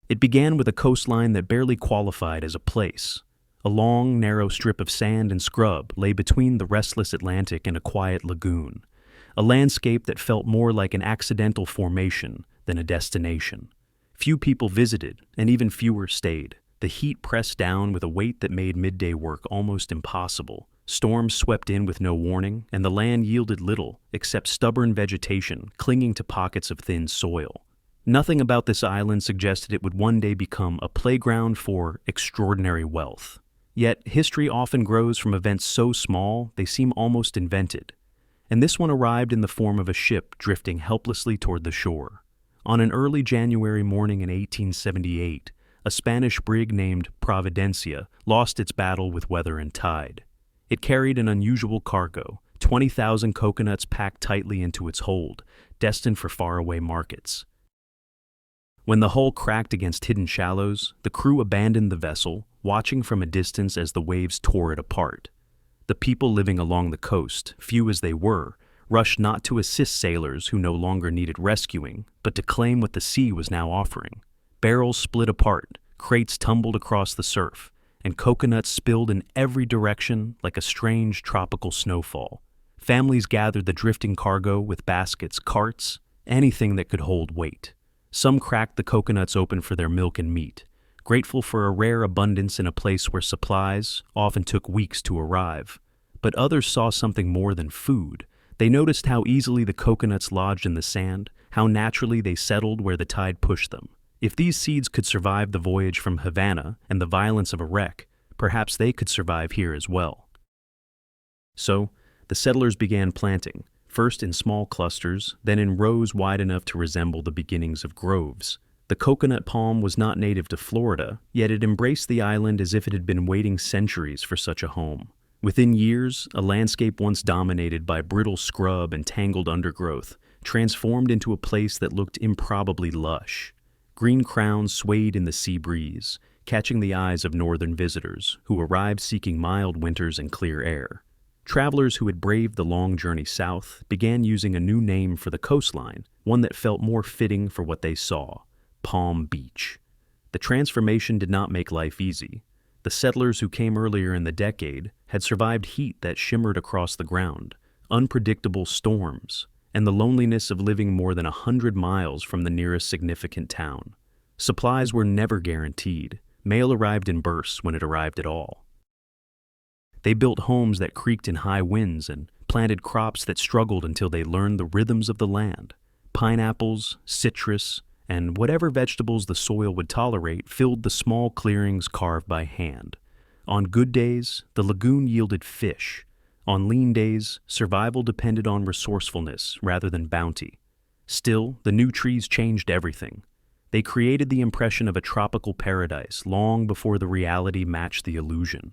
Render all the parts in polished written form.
It began with a coastline that barely qualified as a place. A long, narrow strip of sand and scrub lay between the restless Atlantic and a quiet lagoon, a landscape that felt more like an accidental formation than a destination. Few people visited, and even fewer stayed. The heat pressed down with a weight that made midday work almost impossible. Storms swept in with no warning, and the land yielded little except stubborn vegetation clinging to pockets of thin soil. Nothing about this island suggested it would one day become a playground for extraordinary wealth. Yet history often grows from events so small they seem almost invented. And this one arrived in the form of a ship drifting helplessly toward the shore. On an early January morning in 1878, a Spanish brig named Providencia lost its battle with weather and tide. It carried an unusual cargo, 20,000 coconuts packed tightly into its hold, destined for faraway markets. When the hull cracked against hidden shallows, the crew abandoned the vessel, watching from a distance as the waves tore it apart. The people living along the coast, few as they were, rushed not to assist sailors who no longer needed rescuing, but to claim what the sea was now offering. Barrels split apart, crates tumbled across the surf, and coconuts spilled in every direction like a strange tropical snowfall. Families gathered the drifting cargo with baskets, carts, anything that could hold weight. Some cracked the coconuts open for their milk and meat, grateful for a rare abundance in a place where supplies often took weeks to arrive. But others saw something more than food. They noticed how easily the coconuts lodged in the sand, how naturally they settled where the tide pushed them. If these seeds could survive the voyage from Havana and the violence of a wreck, perhaps they could survive here as well. So, the settlers began planting, first in small clusters, then in rows wide enough to resemble the beginnings of groves. The coconut palm was not native to Florida, yet it embraced the island as if it had been waiting centuries for such a home. Within years, a landscape once dominated by brittle scrub and tangled undergrowth transformed into a place that looked improbably lush. Green crowns swayed in the sea breeze, catching the eyes of northern visitors who arrived seeking mild winters and clear air. Travelers who had braved the long journey south began using a new name for the coastline, one that felt more fitting for what they saw: Palm Beach. The transformation did not make life easy. The settlers who came earlier in the decade had survived heat that shimmered across the ground, unpredictable storms, and the loneliness of living more than 100 miles from the nearest significant town. Supplies were never guaranteed. Mail arrived in bursts when it arrived at all. They built homes that creaked in high winds and planted crops that struggled until they learned the rhythms of the land. Pineapples, citrus, and whatever vegetables the soil would tolerate filled the small clearings carved by hand. On good days, the lagoon yielded fish. On lean days, survival depended on resourcefulness rather than bounty. Still, the new trees changed everything. They created the impression of a tropical paradise long before the reality matched the illusion.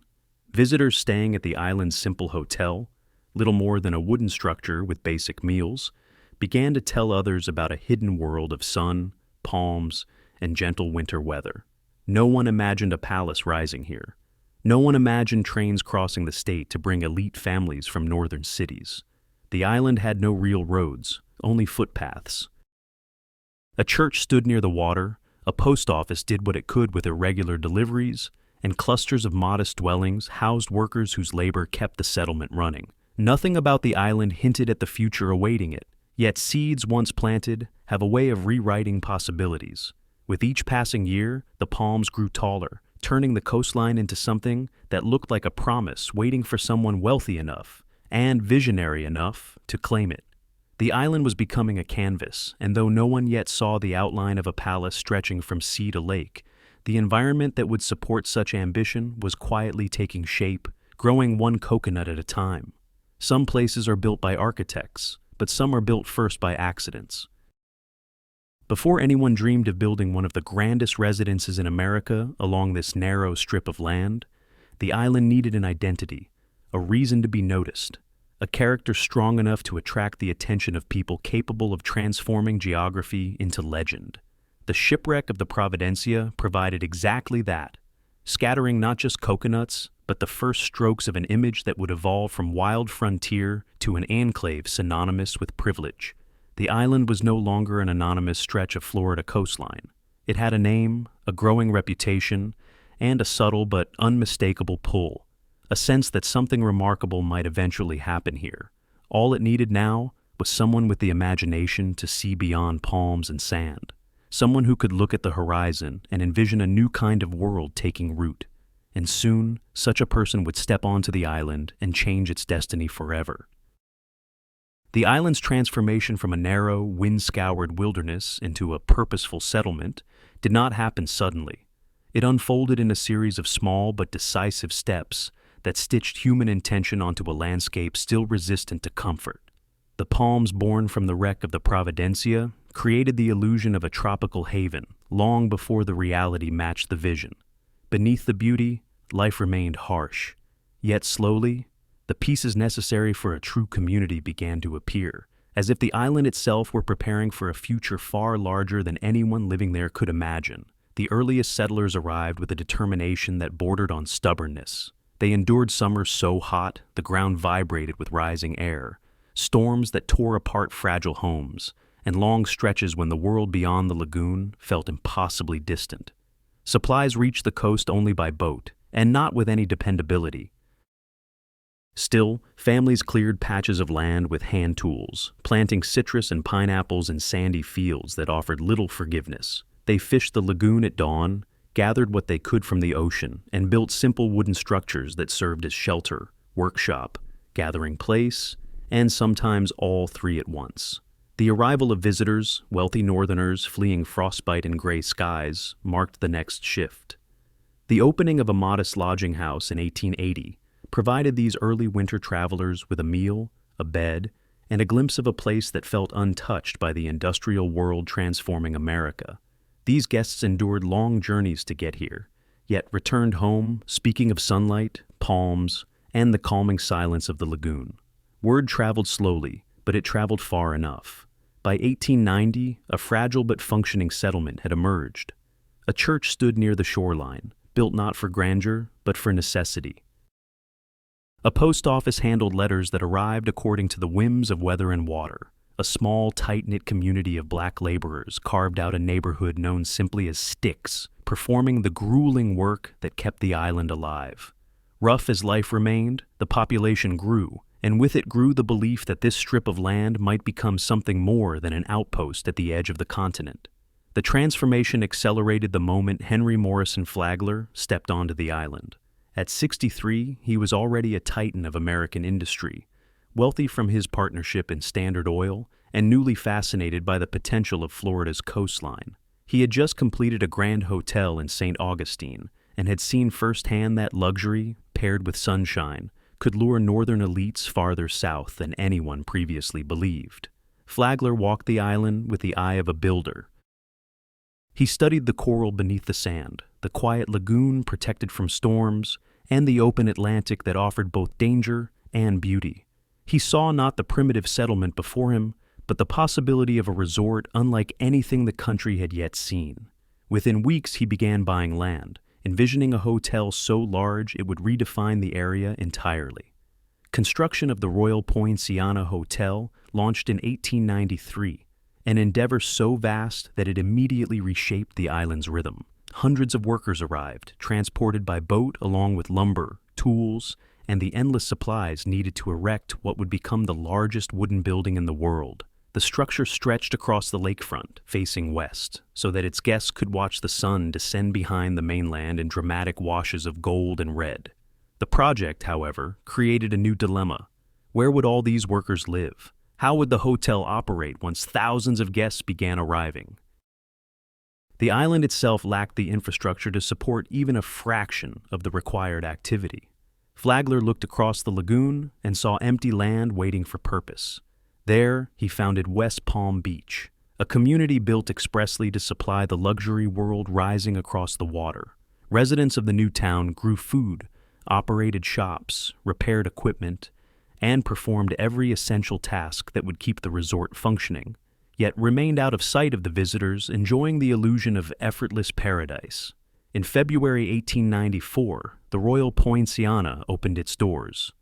Visitors staying at the island's simple hotel, little more than a wooden structure with basic meals, began to tell others about a hidden world of sun, palms, and gentle winter weather. No one imagined a palace rising here. No one imagined trains crossing the state to bring elite families from northern cities. The island had no real roads, only footpaths. A church stood near the water, a post office did what it could with irregular deliveries, and clusters of modest dwellings housed workers whose labor kept the settlement running. Nothing about the island hinted at the future awaiting it, yet seeds once planted have a way of rewriting possibilities. With each passing year, the palms grew taller, turning the coastline into something that looked like a promise waiting for someone wealthy enough and visionary enough to claim it. The island was becoming a canvas, and though no one yet saw the outline of a palace stretching from sea to lake, the environment that would support such ambition was quietly taking shape, growing one coconut at a time. Some places are built by architects, but some are built first by accidents. Before anyone dreamed of building one of the grandest residences in America along this narrow strip of land, the island needed an identity, a reason to be noticed, a character strong enough to attract the attention of people capable of transforming geography into legend. The shipwreck of the Providencia provided exactly that, scattering not just coconuts, but the first strokes of an image that would evolve from wild frontier to an enclave synonymous with privilege. The island was no longer an anonymous stretch of Florida coastline. It had a name, a growing reputation, and a subtle but unmistakable pull, a sense that something remarkable might eventually happen here. All it needed now was someone with the imagination to see beyond palms and sand, someone who could look at the horizon and envision a new kind of world taking root. And soon, such a person would step onto the island and change its destiny forever. The island's transformation from a narrow, wind-scoured wilderness into a purposeful settlement did not happen suddenly. It unfolded in a series of small but decisive steps that stitched human intention onto a landscape still resistant to comfort. The palms born from the wreck of the Providencia created the illusion of a tropical haven long before the reality matched the vision. Beneath the beauty, life remained harsh. Yet slowly, the pieces necessary for a true community began to appear, as if the island itself were preparing for a future far larger than anyone living there could imagine. The earliest settlers arrived with a determination that bordered on stubbornness. They endured summers so hot the ground vibrated with rising air, storms that tore apart fragile homes, and long stretches when the world beyond the lagoon felt impossibly distant. Supplies reached the coast only by boat, and not with any dependability. Still, families cleared patches of land with hand tools, planting citrus and pineapples in sandy fields that offered little forgiveness. They fished the lagoon at dawn, gathered what they could from the ocean, and built simple wooden structures that served as shelter, workshop, gathering place, and sometimes all three at once. The arrival of visitors, wealthy northerners fleeing frostbite and gray skies, marked the next shift. The opening of a modest lodging house in 1880 provided these early winter travelers with a meal, a bed, and a glimpse of a place that felt untouched by the industrial world transforming America. These guests endured long journeys to get here, yet returned home speaking of sunlight, palms, and the calming silence of the lagoon. Word traveled slowly, but it traveled far enough. By 1890, a fragile but functioning settlement had emerged. A church stood near the shoreline, built not for grandeur, but for necessity. A post office handled letters that arrived according to the whims of weather and water. A small, tight-knit community of black laborers carved out a neighborhood known simply as Sticks, performing the grueling work that kept the island alive. Rough as life remained, the population grew, and with it grew the belief that this strip of land might become something more than an outpost at the edge of the continent. The transformation accelerated the moment Henry Morrison Flagler stepped onto the island. At 63, he was already a titan of American industry, wealthy from his partnership in Standard Oil and newly fascinated by the potential of Florida's coastline. He had just completed a grand hotel in St. Augustine and had seen firsthand that luxury, paired with sunshine, could lure northern elites farther south than anyone previously believed. Flagler walked the island with the eye of a builder. He studied the coral beneath the sand, the quiet lagoon protected from storms, and the open Atlantic that offered both danger and beauty. He saw not the primitive settlement before him, but the possibility of a resort unlike anything the country had yet seen. Within weeks, he began buying land, envisioning a hotel so large it would redefine the area entirely. Construction of the Royal Poinciana Hotel launched in 1893, an endeavor so vast that it immediately reshaped the island's rhythm. Hundreds of workers arrived, transported by boat along with lumber, tools, and the endless supplies needed to erect what would become the largest wooden building in the world. The structure stretched across the lakefront, facing west, so that its guests could watch the sun descend behind the mainland in dramatic washes of gold and red. The project, however, created a new dilemma. Where would all these workers live? How would the hotel operate once thousands of guests began arriving? The island itself lacked the infrastructure to support even a fraction of the required activity. Flagler looked across the lagoon and saw empty land waiting for purpose. There, he founded West Palm Beach, a community built expressly to supply the luxury world rising across the water. Residents of the new town grew food, operated shops, repaired equipment, and performed every essential task that would keep the resort functioning, yet remained out of sight of the visitors, enjoying the illusion of effortless paradise. In February 1894, the Royal Poinciana opened its doors.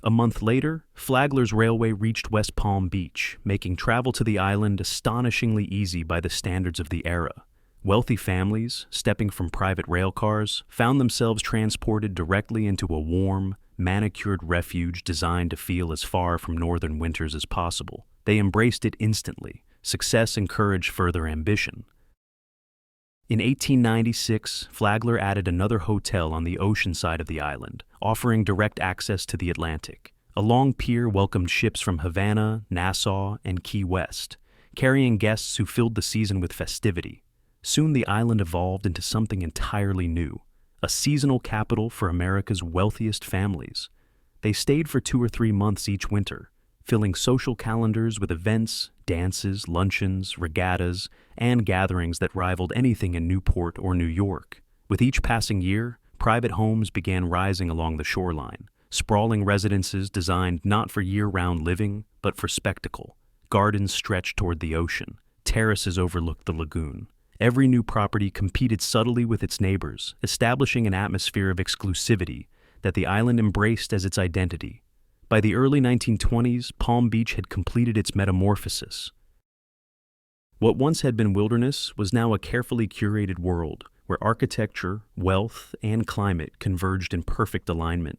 A month later, Flagler's railway reached West Palm Beach, making travel to the island astonishingly easy by the standards of the era. Wealthy families, stepping from private rail cars, found themselves transported directly into a warm, manicured refuge designed to feel as far from northern winters as possible. They embraced it instantly. Success encouraged further ambition. In 1896, Flagler added another hotel on the ocean side of the island, offering direct access to the Atlantic. A long pier welcomed ships from Havana, Nassau, and Key West, carrying guests who filled the season with festivity. Soon the island evolved into something entirely new, a seasonal capital for America's wealthiest families. They stayed for 2 or 3 months each winter, filling social calendars with events, dances, luncheons, regattas, and gatherings that rivaled anything in Newport or New York. With each passing year, private homes began rising along the shoreline, sprawling residences designed not for year-round living, but for spectacle. Gardens stretched toward the ocean, terraces overlooked the lagoon. Every new property competed subtly with its neighbors, establishing an atmosphere of exclusivity that the island embraced as its identity. By the early 1920s, Palm Beach had completed its metamorphosis. What once had been wilderness was now a carefully curated world where architecture, wealth, and climate converged in perfect alignment.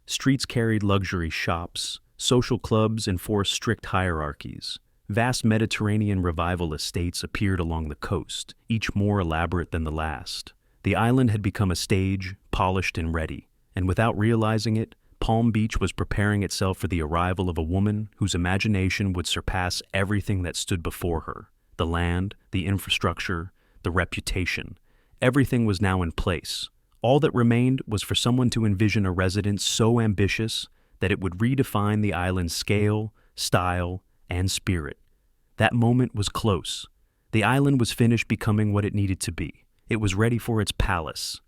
Streets carried luxury shops, social clubs enforced strict hierarchies. Vast Mediterranean revival estates appeared along the coast, each more elaborate than the last. The island had become a stage, polished and ready, and without realizing it, Palm Beach was preparing itself for the arrival of a woman whose imagination would surpass everything that stood before her. The land, the infrastructure, the reputation. Everything was now in place. All that remained was for someone to envision a residence so ambitious that it would redefine the island's scale, style, and spirit. That moment was close. The island was finished becoming what it needed to be. It was ready for its palace.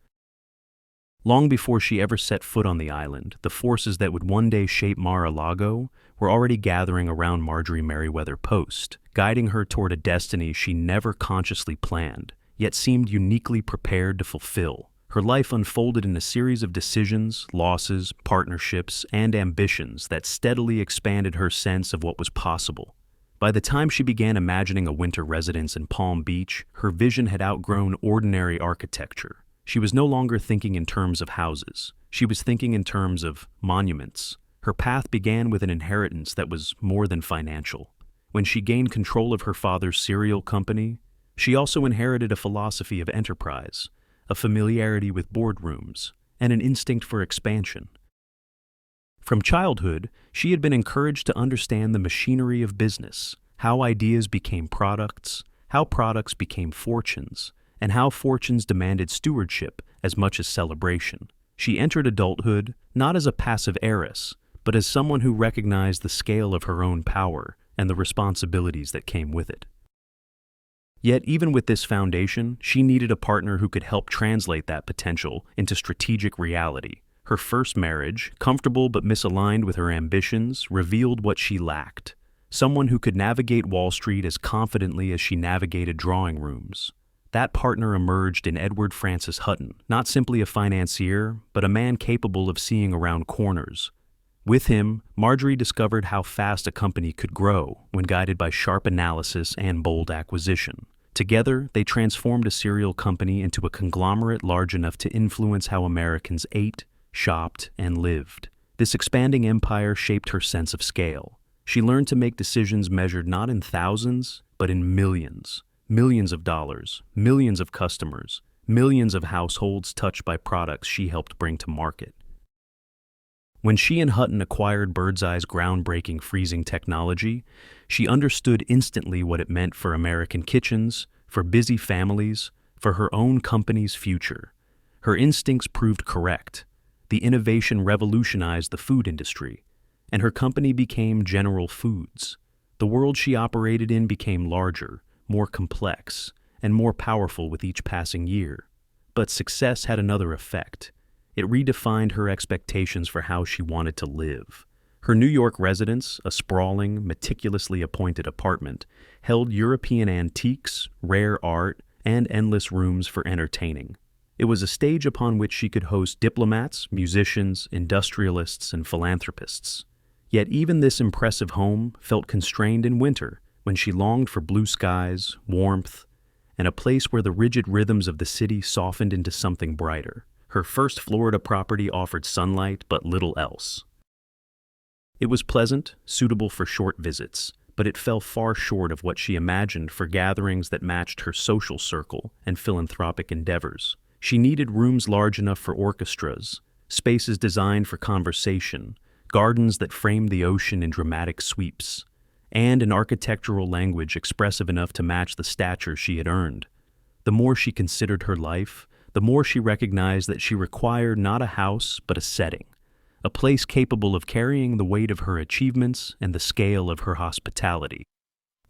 Long before she ever set foot on the island, the forces that would one day shape Mar-a-Lago were already gathering around Marjorie Merriweather Post, guiding her toward a destiny she never consciously planned, yet seemed uniquely prepared to fulfill. Her life unfolded in a series of decisions, losses, partnerships, and ambitions that steadily expanded her sense of what was possible. By the time she began imagining a winter residence in Palm Beach, her vision had outgrown ordinary architecture. She was no longer thinking in terms of houses. She was thinking in terms of monuments. Her path began with an inheritance that was more than financial. When she gained control of her father's cereal company, she also inherited a philosophy of enterprise, a familiarity with boardrooms, and an instinct for expansion. From childhood, she had been encouraged to understand the machinery of business, how ideas became products, how products became fortunes, and how fortunes demanded stewardship as much as celebration. She entered adulthood not as a passive heiress, but as someone who recognized the scale of her own power and the responsibilities that came with it. Yet even with this foundation, she needed a partner who could help translate that potential into strategic reality. Her first marriage, comfortable but misaligned with her ambitions, revealed what she lacked. Someone who could navigate Wall Street as confidently as she navigated drawing rooms. That partner emerged in Edward Francis Hutton, not simply a financier, but a man capable of seeing around corners. With him, Marjorie discovered how fast a company could grow when guided by sharp analysis and bold acquisition. Together, they transformed a cereal company into a conglomerate large enough to influence how Americans ate, shopped, and lived. This expanding empire shaped her sense of scale. She learned to make decisions measured not in thousands, but in millions. Millions of dollars, millions of customers, millions of households touched by products she helped bring to market. When she and Hutton acquired Birdseye's groundbreaking freezing technology, she understood instantly what it meant for American kitchens, for busy families, for her own company's future. Her instincts proved correct. The innovation revolutionized the food industry, and her company became General Foods. The world she operated in became larger, more complex, and more powerful with each passing year. But success had another effect. It redefined her expectations for how she wanted to live. Her New York residence, a sprawling, meticulously appointed apartment, held European antiques, rare art, and endless rooms for entertaining. It was a stage upon which she could host diplomats, musicians, industrialists, and philanthropists. Yet even this impressive home felt constrained in winter, when she longed for blue skies, warmth, and a place where the rigid rhythms of the city softened into something brighter. Her first Florida property offered sunlight but little else. It was pleasant, suitable for short visits, but it fell far short of what she imagined for gatherings that matched her social circle and philanthropic endeavors. She needed rooms large enough for orchestras, spaces designed for conversation, gardens that framed the ocean in dramatic sweeps, and an architectural language expressive enough to match the stature she had earned. The more she considered her life, the more she recognized that she required not a house but a setting, a place capable of carrying the weight of her achievements and the scale of her hospitality.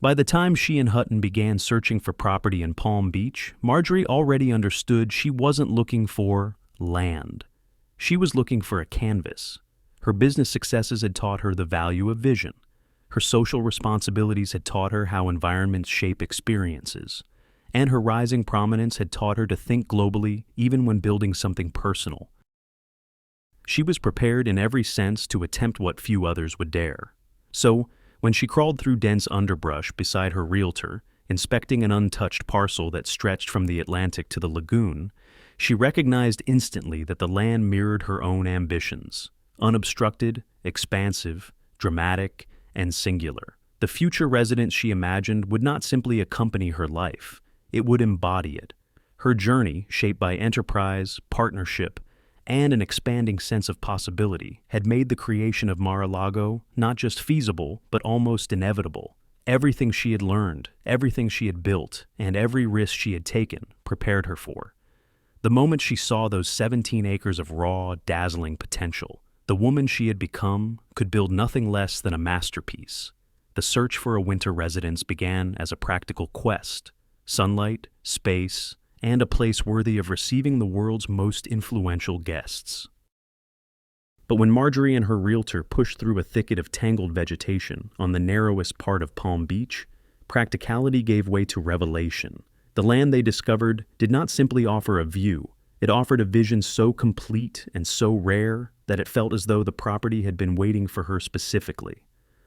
By the time she and Hutton began searching for property in Palm Beach, Marjorie already understood she wasn't looking for land. She was looking for a canvas. Her business successes had taught her the value of vision. Her social responsibilities had taught her how environments shape experiences. And her rising prominence had taught her to think globally even when building something personal. She was prepared in every sense to attempt what few others would dare. So, when she crawled through dense underbrush beside her realtor, inspecting an untouched parcel that stretched from the Atlantic to the lagoon, she recognized instantly that the land mirrored her own ambitions. Unobstructed, expansive, dramatic, and singular. The future residence she imagined would not simply accompany her life, it would embody it. Her journey, shaped by enterprise, partnership, and an expanding sense of possibility, had made the creation of Mar-a-Lago not just feasible, but almost inevitable. Everything she had learned, everything she had built, and every risk she had taken prepared her for. The moment she saw those 17 acres of raw, dazzling potential, the woman she had become could build nothing less than a masterpiece. The search for a winter residence began as a practical quest: sunlight, space, and a place worthy of receiving the world's most influential guests. But when Marjorie and her realtor pushed through a thicket of tangled vegetation on the narrowest part of Palm Beach, practicality gave way to revelation. The land they discovered did not simply offer a view, it offered a vision so complete and so rare that it felt as though the property had been waiting for her specifically,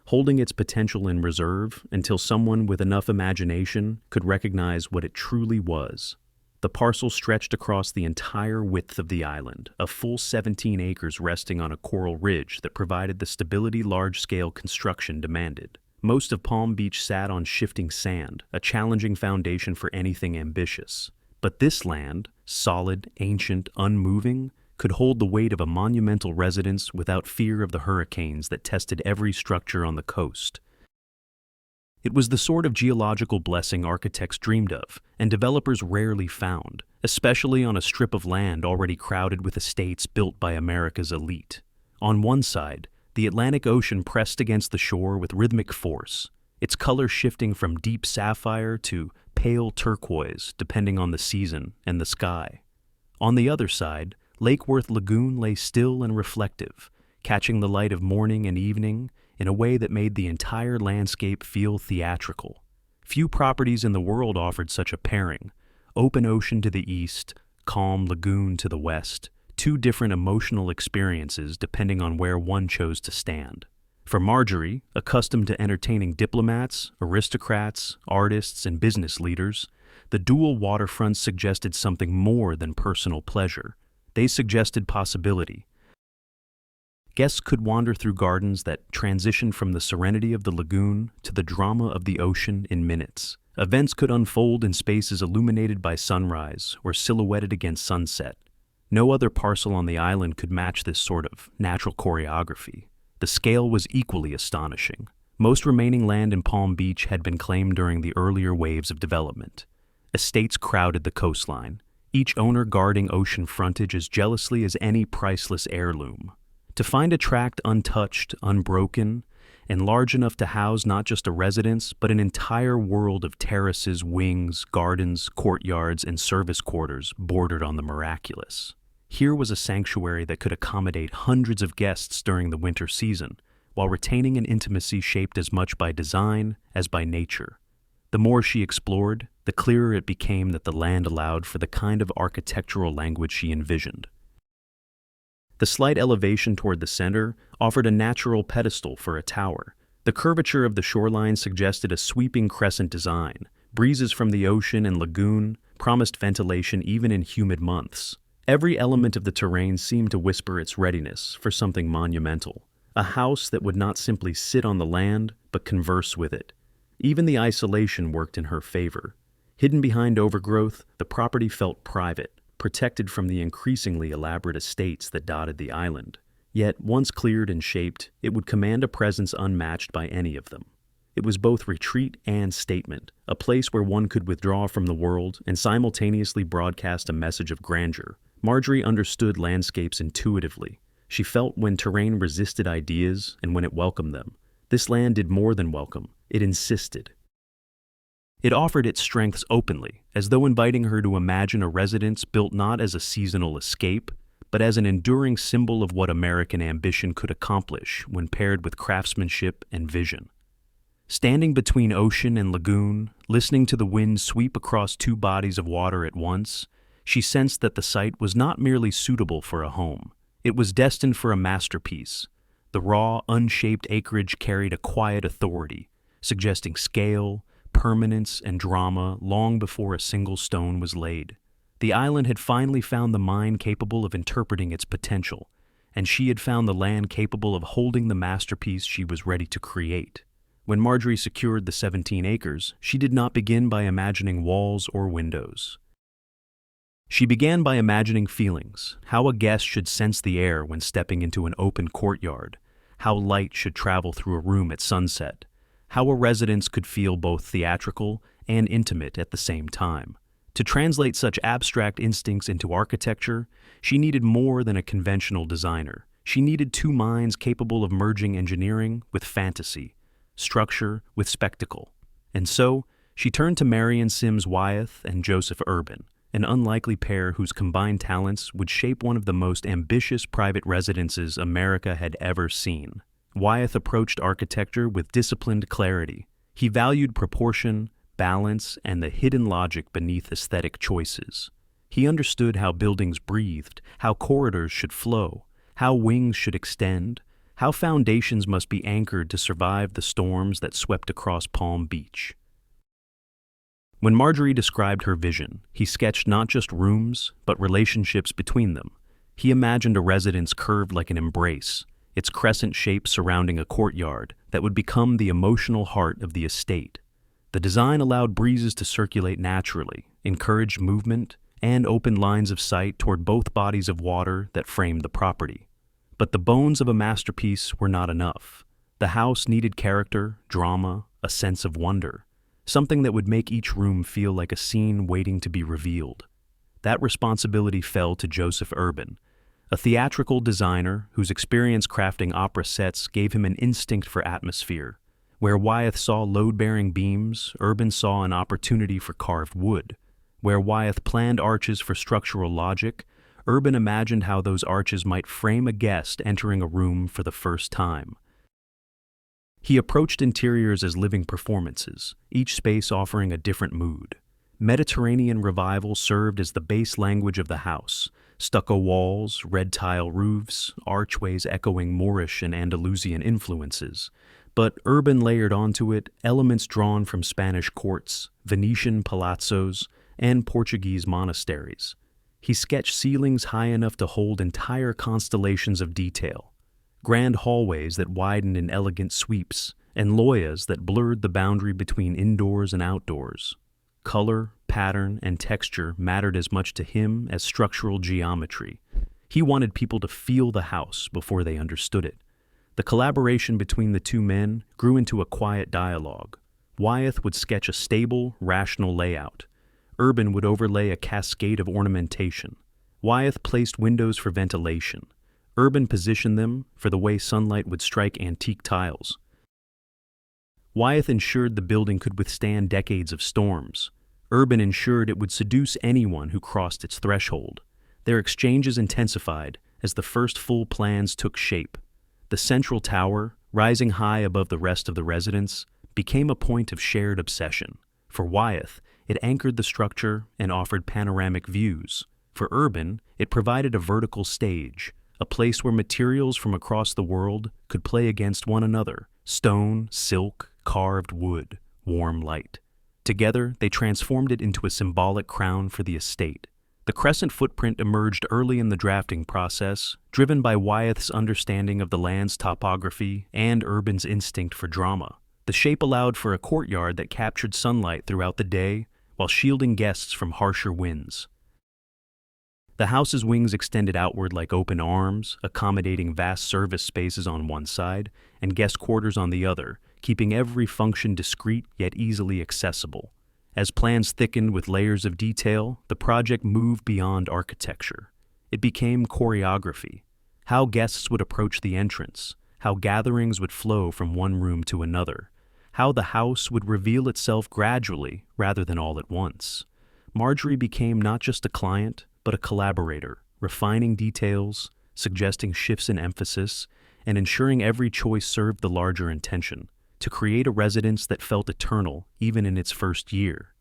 holding its potential in reserve until someone with enough imagination could recognize what it truly was. The parcel stretched across the entire width of the island, a full 17 acres resting on a coral ridge that provided the stability large-scale construction demanded. Most of Palm Beach sat on shifting sand, a challenging foundation for anything ambitious. But this land, solid, ancient, unmoving, could hold the weight of a monumental residence without fear of the hurricanes that tested every structure on the coast. It was the sort of geological blessing architects dreamed of, and developers rarely found, especially on a strip of land already crowded with estates built by America's elite. On one side, the Atlantic Ocean pressed against the shore with rhythmic force, its color shifting from deep sapphire to pale turquoise depending on the season and the sky. On the other side, Lake Worth Lagoon lay still and reflective, catching the light of morning and evening in a way that made the entire landscape feel theatrical. Few properties in the world offered such a pairing: open ocean to the east, calm lagoon to the west, two different emotional experiences depending on where one chose to stand. For Marjorie, accustomed to entertaining diplomats, aristocrats, artists, and business leaders, the dual waterfronts suggested something more than personal pleasure. They suggested possibility. Guests could wander through gardens that transitioned from the serenity of the lagoon to the drama of the ocean in minutes. Events could unfold in spaces illuminated by sunrise or silhouetted against sunset. No other parcel on the island could match this sort of natural choreography. The scale was equally astonishing. Most remaining land in Palm Beach had been claimed during the earlier waves of development. Estates crowded the coastline, each owner guarding ocean frontage as jealously as any priceless heirloom. To find a tract untouched, unbroken, and large enough to house not just a residence, but an entire world of terraces, wings, gardens, courtyards, and service quarters bordered on the miraculous. Here was a sanctuary that could accommodate hundreds of guests during the winter season, while retaining an intimacy shaped as much by design as by nature. The more she explored, the clearer it became that the land allowed for the kind of architectural language she envisioned. The slight elevation toward the center offered a natural pedestal for a tower. The curvature of the shoreline suggested a sweeping crescent design, Breezes from the ocean and lagoon promised ventilation even in humid months. Every element of the terrain seemed to whisper its readiness for something monumental, a house that would not simply sit on the land, but converse with it. Even the isolation worked in her favor. Hidden behind overgrowth, the property felt private, protected from the increasingly elaborate estates that dotted the island. Yet, once cleared and shaped, it would command a presence unmatched by any of them. It was both retreat and statement, a place where one could withdraw from the world and simultaneously broadcast a message of grandeur. Marjorie understood landscapes intuitively. She felt when terrain resisted ideas and when it welcomed them. This land did more than welcome. It insisted. It offered its strengths openly, as though inviting her to imagine a residence built not as a seasonal escape, but as an enduring symbol of what American ambition could accomplish when paired with craftsmanship and vision. Standing between ocean and lagoon, listening to the wind sweep across two bodies of water at once, she sensed that the site was not merely suitable for a home. It was destined for a masterpiece. The raw, unshaped acreage carried a quiet authority, suggesting scale, permanence, and drama long before a single stone was laid. The island had finally found the mind capable of interpreting its potential, and she had found the land capable of holding the masterpiece she was ready to create. When Marjorie secured the 17 acres, she did not begin by imagining walls or windows. She began by imagining feelings, how a guest should sense the air when stepping into an open courtyard, how light should travel through a room at sunset, how a residence could feel both theatrical and intimate at the same time. To translate such abstract instincts into architecture, she needed more than a conventional designer. She needed two minds capable of merging engineering with fantasy, structure with spectacle. And so, she turned to Marion Sims Wyeth and Joseph Urban, an unlikely pair whose combined talents would shape one of the most ambitious private residences America had ever seen. Wyeth approached architecture with disciplined clarity. He valued proportion, balance, and the hidden logic beneath aesthetic choices. He understood how buildings breathed, how corridors should flow, how wings should extend, how foundations must be anchored to survive the storms that swept across Palm Beach. When Marjorie described her vision, he sketched not just rooms, but relationships between them. He imagined a residence curved like an embrace, its crescent shape surrounding a courtyard that would become the emotional heart of the estate. The design allowed breezes to circulate naturally, encouraged movement, and opened lines of sight toward both bodies of water that framed the property. But the bones of a masterpiece were not enough. The house needed character, drama, a sense of wonder, something that would make each room feel like a scene waiting to be revealed. That responsibility fell to Joseph Urban, a theatrical designer whose experience crafting opera sets gave him an instinct for atmosphere. Where Wyeth saw load-bearing beams, Urban saw an opportunity for carved wood. Where Wyeth planned arches for structural logic, Urban imagined how those arches might frame a guest entering a room for the first time. He approached interiors as living performances, each space offering a different mood. Mediterranean revival served as the base language of the house: stucco walls, red tile roofs, archways echoing Moorish and Andalusian influences. But Urban layered onto it elements drawn from Spanish courts, Venetian palazzos, and Portuguese monasteries. He sketched ceilings high enough to hold entire constellations of detail, grand hallways that widened in elegant sweeps, and loyas that blurred the boundary between indoors and outdoors. Color, pattern, and texture mattered as much to him as structural geometry. He wanted people to feel the house before they understood it. The collaboration between the two men grew into a quiet dialogue. Wyeth would sketch a stable, rational layout. Urban would overlay a cascade of ornamentation. Wyeth placed windows for ventilation. Urban positioned them for the way sunlight would strike antique tiles. Wyeth ensured the building could withstand decades of storms. Urban ensured it would seduce anyone who crossed its threshold. Their exchanges intensified as the first full plans took shape. The central tower, rising high above the rest of the residence, became a point of shared obsession. For Wyeth, it anchored the structure and offered panoramic views. For Urban, it provided a vertical stage, a place where materials from across the world could play against one another: stone, silk, carved wood, warm light. Together, they transformed it into a symbolic crown for the estate. The crescent footprint emerged early in the drafting process, driven by Wyeth's understanding of the land's topography and Urban's instinct for drama. The shape allowed for a courtyard that captured sunlight throughout the day while shielding guests from harsher winds. The house's wings extended outward like open arms, accommodating vast service spaces on one side and guest quarters on the other, keeping every function discreet yet easily accessible. As plans thickened with layers of detail, the project moved beyond architecture. It became choreography. How guests would approach the entrance, how gatherings would flow from one room to another, how the house would reveal itself gradually rather than all at once. Marjorie became not just a client, but a collaborator, refining details, suggesting shifts in emphasis, and ensuring every choice served the larger intention, to create a residence that felt eternal even in its first year.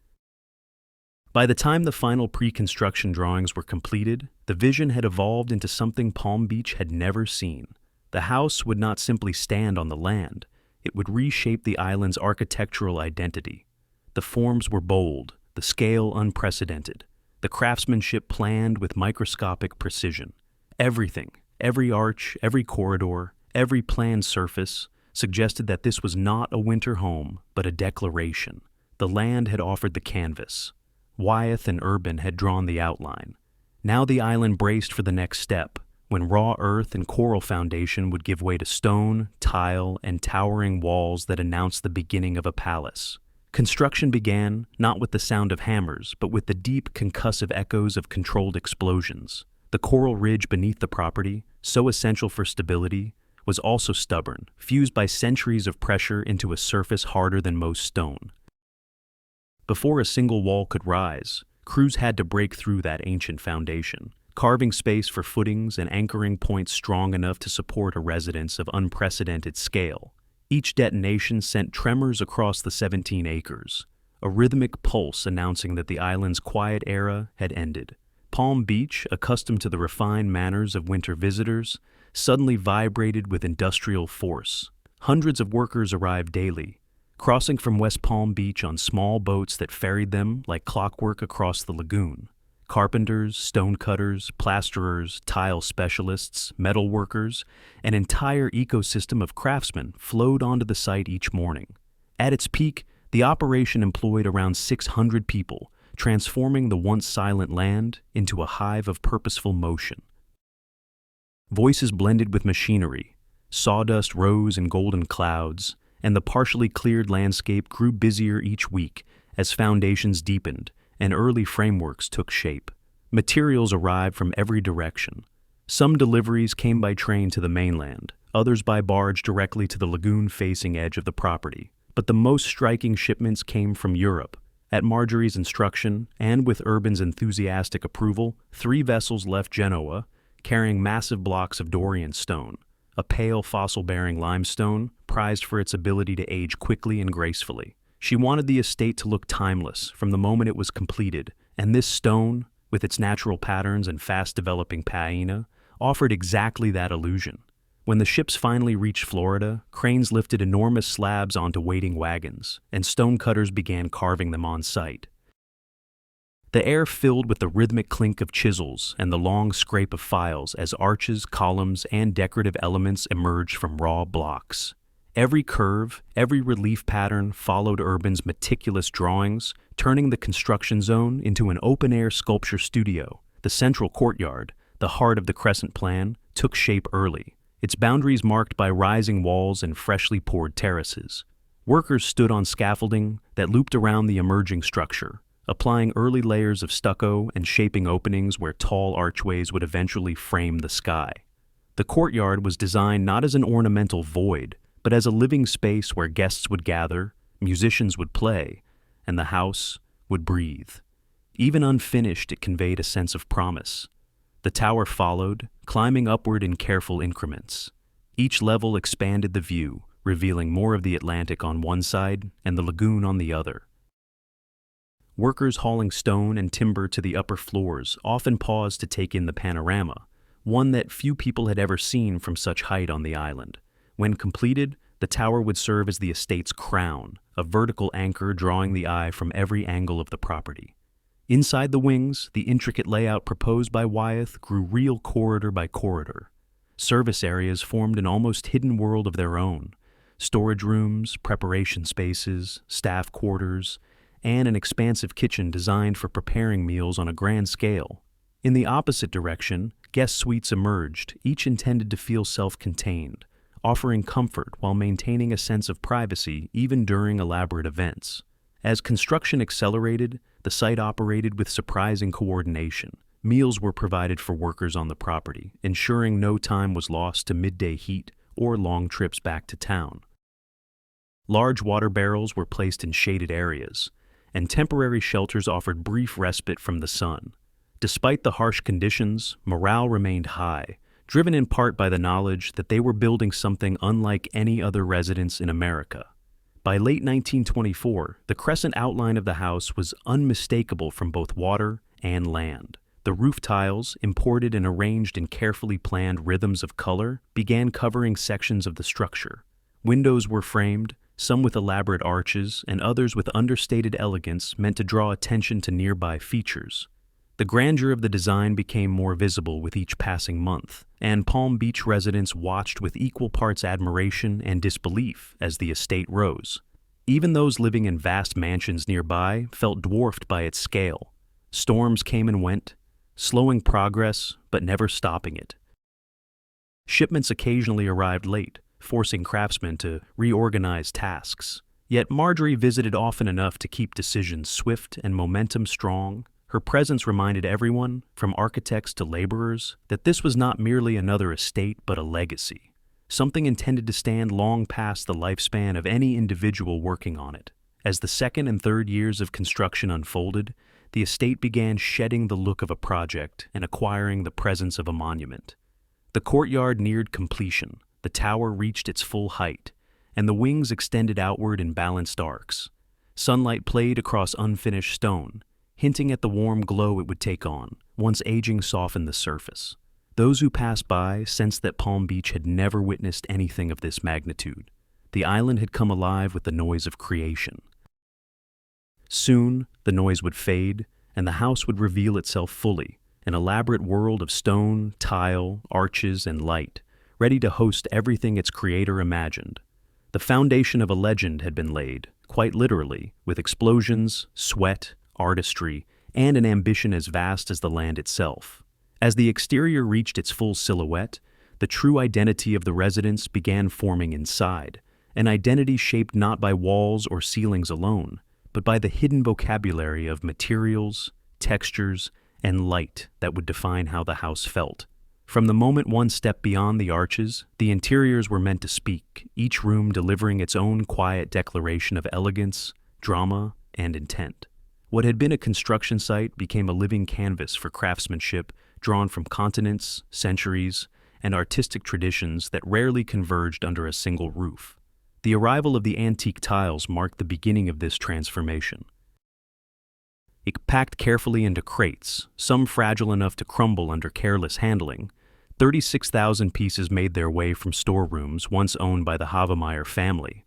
By the time the final pre-construction drawings were completed, the vision had evolved into something Palm Beach had never seen. The house would not simply stand on the land, it would reshape the island's architectural identity. The forms were bold, the scale unprecedented, the craftsmanship planned with microscopic precision. Everything, every arch, every corridor, every planned surface, suggested that this was not a winter home, but a declaration. The land had offered the canvas. Wyeth and Urban had drawn the outline. Now the island braced for the next step, when raw earth and coral foundation would give way to stone, tile, and towering walls that announced the beginning of a palace. Construction began not with the sound of hammers, but with the deep concussive echoes of controlled explosions. The coral ridge beneath the property, so essential for stability, was also stubborn, fused by centuries of pressure into a surface harder than most stone. Before a single wall could rise, crews had to break through that ancient foundation, carving space for footings and anchoring points strong enough to support a residence of unprecedented scale. Each detonation sent tremors across the 17 acres, a rhythmic pulse announcing that the island's quiet era had ended. Palm Beach, accustomed to the refined manners of winter visitors, suddenly vibrated with industrial force. Hundreds of workers arrived daily, crossing from West Palm Beach on small boats that ferried them like clockwork across the lagoon. Carpenters, stonecutters, plasterers, tile specialists, metal workers, an entire ecosystem of craftsmen flowed onto the site each morning. At its peak, the operation employed around 600 people, transforming the once silent land into a hive of purposeful motion. Voices blended with machinery, sawdust rose in golden clouds, and the partially cleared landscape grew busier each week as foundations deepened and early frameworks took shape. Materials arrived from every direction. Some deliveries came by train to the mainland, others by barge directly to the lagoon-facing edge of the property. But the most striking shipments came from Europe. At Marjorie's instruction, and with Urban's enthusiastic approval, 3 vessels left Genoa, carrying massive blocks of Dorian stone, a pale fossil-bearing limestone prized for its ability to age quickly and gracefully. She wanted the estate to look timeless from the moment it was completed, and this stone, with its natural patterns and fast-developing patina, offered exactly that illusion. When the ships finally reached Florida, cranes lifted enormous slabs onto waiting wagons, and stonecutters began carving them on site. The air filled with the rhythmic clink of chisels and the long scrape of files as arches, columns, and decorative elements emerged from raw blocks. Every curve, every relief pattern followed Urban's meticulous drawings, turning the construction zone into an open-air sculpture studio. The central courtyard, the heart of the Crescent Plan, took shape early, its boundaries marked by rising walls and freshly poured terraces. Workers stood on scaffolding that looped around the emerging structure, applying early layers of stucco and shaping openings where tall archways would eventually frame the sky. The courtyard was designed not as an ornamental void, but as a living space where guests would gather, musicians would play, and the house would breathe. Even unfinished, it conveyed a sense of promise. The tower followed, climbing upward in careful increments. Each level expanded the view, revealing more of the Atlantic on one side and the lagoon on the other. Workers hauling stone and timber to the upper floors often paused to take in the panorama, one that few people had ever seen from such height on the island. When completed, the tower would serve as the estate's crown, a vertical anchor drawing the eye from every angle of the property. Inside the wings, the intricate layout proposed by Wyeth grew real corridor by corridor. Service areas formed an almost hidden world of their own. Storage rooms, preparation spaces, staff quarters, and an expansive kitchen designed for preparing meals on a grand scale. In the opposite direction, guest suites emerged, each intended to feel self-contained, offering comfort while maintaining a sense of privacy even during elaborate events. As construction accelerated, the site operated with surprising coordination. Meals were provided for workers on the property, ensuring no time was lost to midday heat or long trips back to town. Large water barrels were placed in shaded areas, and temporary shelters offered brief respite from the sun. Despite the harsh conditions, morale remained high, driven in part by the knowledge that they were building something unlike any other residence in America. By late 1924, the crescent outline of the house was unmistakable from both water and land. The roof tiles, imported and arranged in carefully planned rhythms of color, began covering sections of the structure. Windows were framed, some with elaborate arches and others with understated elegance meant to draw attention to nearby features. The grandeur of the design became more visible with each passing month, and Palm Beach residents watched with equal parts admiration and disbelief as the estate rose. Even those living in vast mansions nearby felt dwarfed by its scale. Storms came and went, slowing progress but never stopping it. Shipments occasionally arrived late, forcing craftsmen to reorganize tasks. Yet Marjorie visited often enough to keep decisions swift and momentum strong. Her presence reminded everyone, from architects to laborers, that this was not merely another estate but a legacy, something intended to stand long past the lifespan of any individual working on it. As the second and third years of construction unfolded, the estate began shedding the look of a project and acquiring the presence of a monument. The courtyard neared completion, the tower reached its full height, and the wings extended outward in balanced arcs. Sunlight played across unfinished stone, hinting at the warm glow it would take on, once aging softened the surface. Those who passed by sensed that Palm Beach had never witnessed anything of this magnitude. The island had come alive with the noise of creation. Soon, the noise would fade, and the house would reveal itself fully, an elaborate world of stone, tile, arches, and light, ready to host everything its creator imagined. The foundation of a legend had been laid, quite literally, with explosions, sweat, artistry, and an ambition as vast as the land itself. As the exterior reached its full silhouette, the true identity of the residence began forming inside, an identity shaped not by walls or ceilings alone, but by the hidden vocabulary of materials, textures, and light that would define how the house felt. From the moment one stepped beyond the arches, the interiors were meant to speak, each room delivering its own quiet declaration of elegance, drama, and intent. What had been a construction site became a living canvas for craftsmanship drawn from continents, centuries, and artistic traditions that rarely converged under a single roof. The arrival of the antique tiles marked the beginning of this transformation. Packed carefully into crates, some fragile enough to crumble under careless handling, 36,000 pieces made their way from storerooms once owned by the Havemeyer family,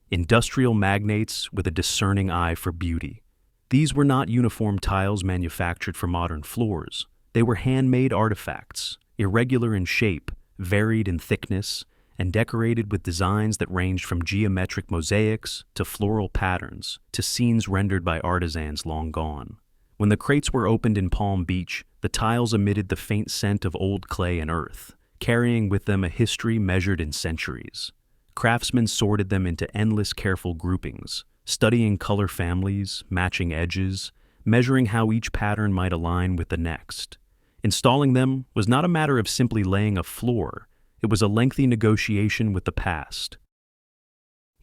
industrial magnates with a discerning eye for beauty. These were not uniform tiles manufactured for modern floors. They were handmade artifacts, irregular in shape, varied in thickness, and decorated with designs that ranged from geometric mosaics to floral patterns to scenes rendered by artisans long gone. When the crates were opened in Palm Beach, the tiles emitted the faint scent of old clay and earth, carrying with them a history measured in centuries. Craftsmen sorted them into endless careful groupings, studying color families, matching edges, measuring how each pattern might align with the next. Installing them was not a matter of simply laying a floor. It was a lengthy negotiation with the past.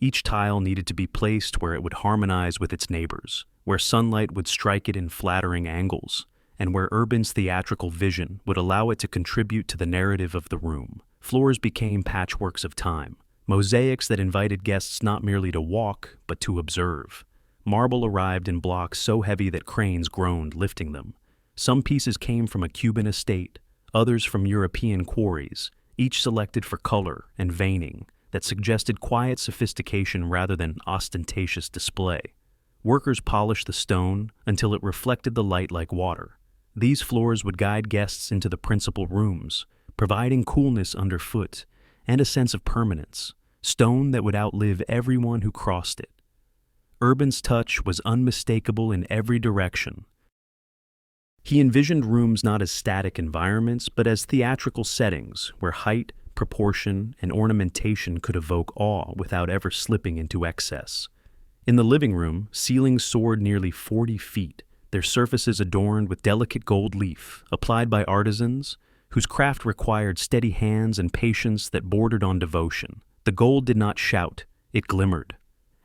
Each tile needed to be placed where it would harmonize with its neighbors, where sunlight would strike it in flattering angles, and where urban's theatrical vision would allow it to contribute to the narrative of the room. Floors became patchworks of time, mosaics that invited guests not merely to walk, but to observe. Marble arrived in blocks so heavy that cranes groaned lifting them. Some pieces came from a Cuban estate, others from European quarries, each selected for color and veining, that suggested quiet sophistication rather than ostentatious display. Workers polished the stone until it reflected the light like water. These floors would guide guests into the principal rooms, providing coolness underfoot and a sense of permanence, stone that would outlive everyone who crossed it. Urban's touch was unmistakable in every direction. He envisioned rooms not as static environments, but as theatrical settings where height, proportion, and ornamentation could evoke awe without ever slipping into excess. In the living room, ceilings soared nearly 40 feet, their surfaces adorned with delicate gold leaf, applied by artisans whose craft required steady hands and patience that bordered on devotion. The gold did not shout, it glimmered.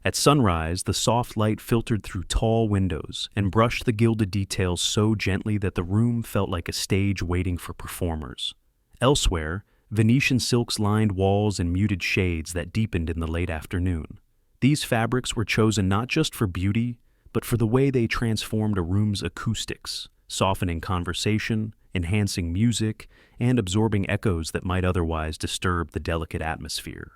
At sunrise, the soft light filtered through tall windows and brushed the gilded details so gently that the room felt like a stage waiting for performers. Elsewhere, Venetian silks lined walls in muted shades that deepened in the late afternoon. These fabrics were chosen not just for beauty, but for the way they transformed a room's acoustics, softening conversation, enhancing music, and absorbing echoes that might otherwise disturb the delicate atmosphere.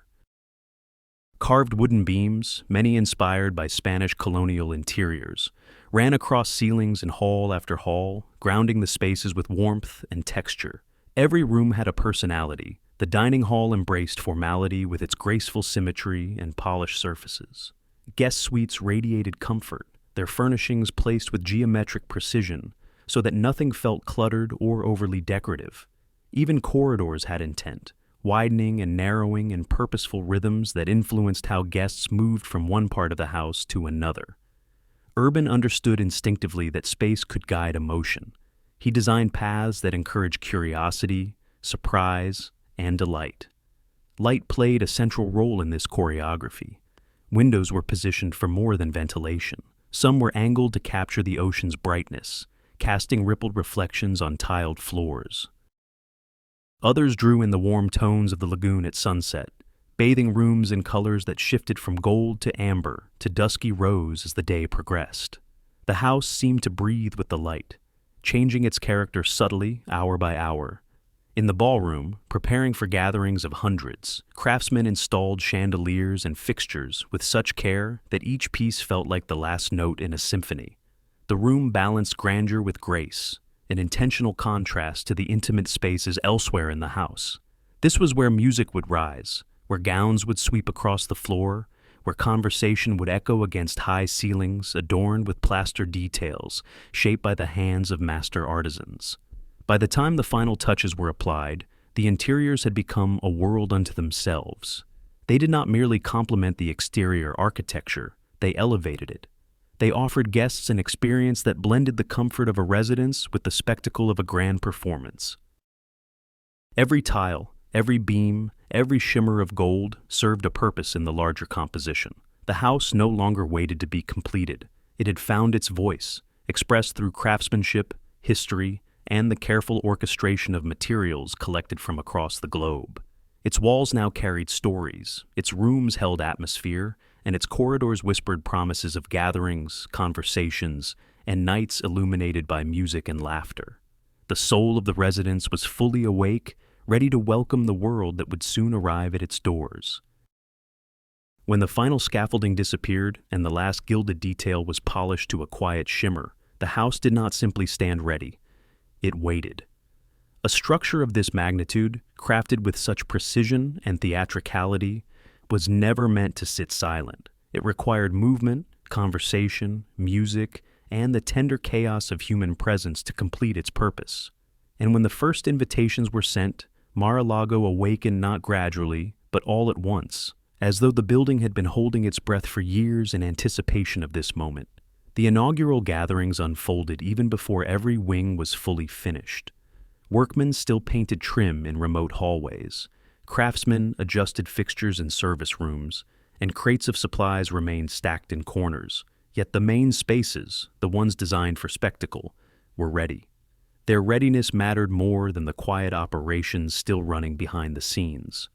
Carved wooden beams, many inspired by Spanish colonial interiors, ran across ceilings in hall after hall, grounding the spaces with warmth and texture. Every room had a personality. The dining hall embraced formality with its graceful symmetry and polished surfaces. Guest suites radiated comfort, their furnishings placed with geometric precision so that nothing felt cluttered or overly decorative. Even corridors had intent, widening and narrowing in purposeful rhythms that influenced how guests moved from one part of the house to another. Urban understood instinctively that space could guide emotion. He designed paths that encouraged curiosity, surprise, and delight. Light played a central role in this choreography. Windows were positioned for more than ventilation. Some were angled to capture the ocean's brightness, casting rippled reflections on tiled floors. Others drew in the warm tones of the lagoon at sunset, bathing rooms in colors that shifted from gold to amber to dusky rose as the day progressed. The house seemed to breathe with the light, changing its character subtly hour by hour. In the ballroom, preparing for gatherings of hundreds, craftsmen installed chandeliers and fixtures with such care that each piece felt like the last note in a symphony. The room balanced grandeur with grace, an intentional contrast to the intimate spaces elsewhere in the house. This was where music would rise, where gowns would sweep across the floor, where conversation would echo against high ceilings adorned with plaster details shaped by the hands of master artisans. By the time the final touches were applied, the interiors had become a world unto themselves. They did not merely complement the exterior architecture, they elevated it. They offered guests an experience that blended the comfort of a residence with the spectacle of a grand performance. Every tile, every beam, every shimmer of gold served a purpose in the larger composition. The house no longer waited to be completed. It had found its voice, expressed through craftsmanship, history, and the careful orchestration of materials collected from across the globe. Its walls now carried stories, its rooms held atmosphere, and its corridors whispered promises of gatherings, conversations, and nights illuminated by music and laughter. The soul of the residence was fully awake, ready to welcome the world that would soon arrive at its doors. When the final scaffolding disappeared and the last gilded detail was polished to a quiet shimmer, the house did not simply stand ready. It waited. A structure of this magnitude, crafted with such precision and theatricality, was never meant to sit silent. It required movement, conversation, music, and the tender chaos of human presence to complete its purpose. And when the first invitations were sent, Mar-a-Lago awakened not gradually, but all at once, as though the building had been holding its breath for years in anticipation of this moment. The inaugural gatherings unfolded even before every wing was fully finished. Workmen still painted trim in remote hallways. Craftsmen adjusted fixtures in service rooms, and crates of supplies remained stacked in corners. Yet the main spaces, the ones designed for spectacle, were ready. Their readiness mattered more than the quiet operations still running behind the scenes.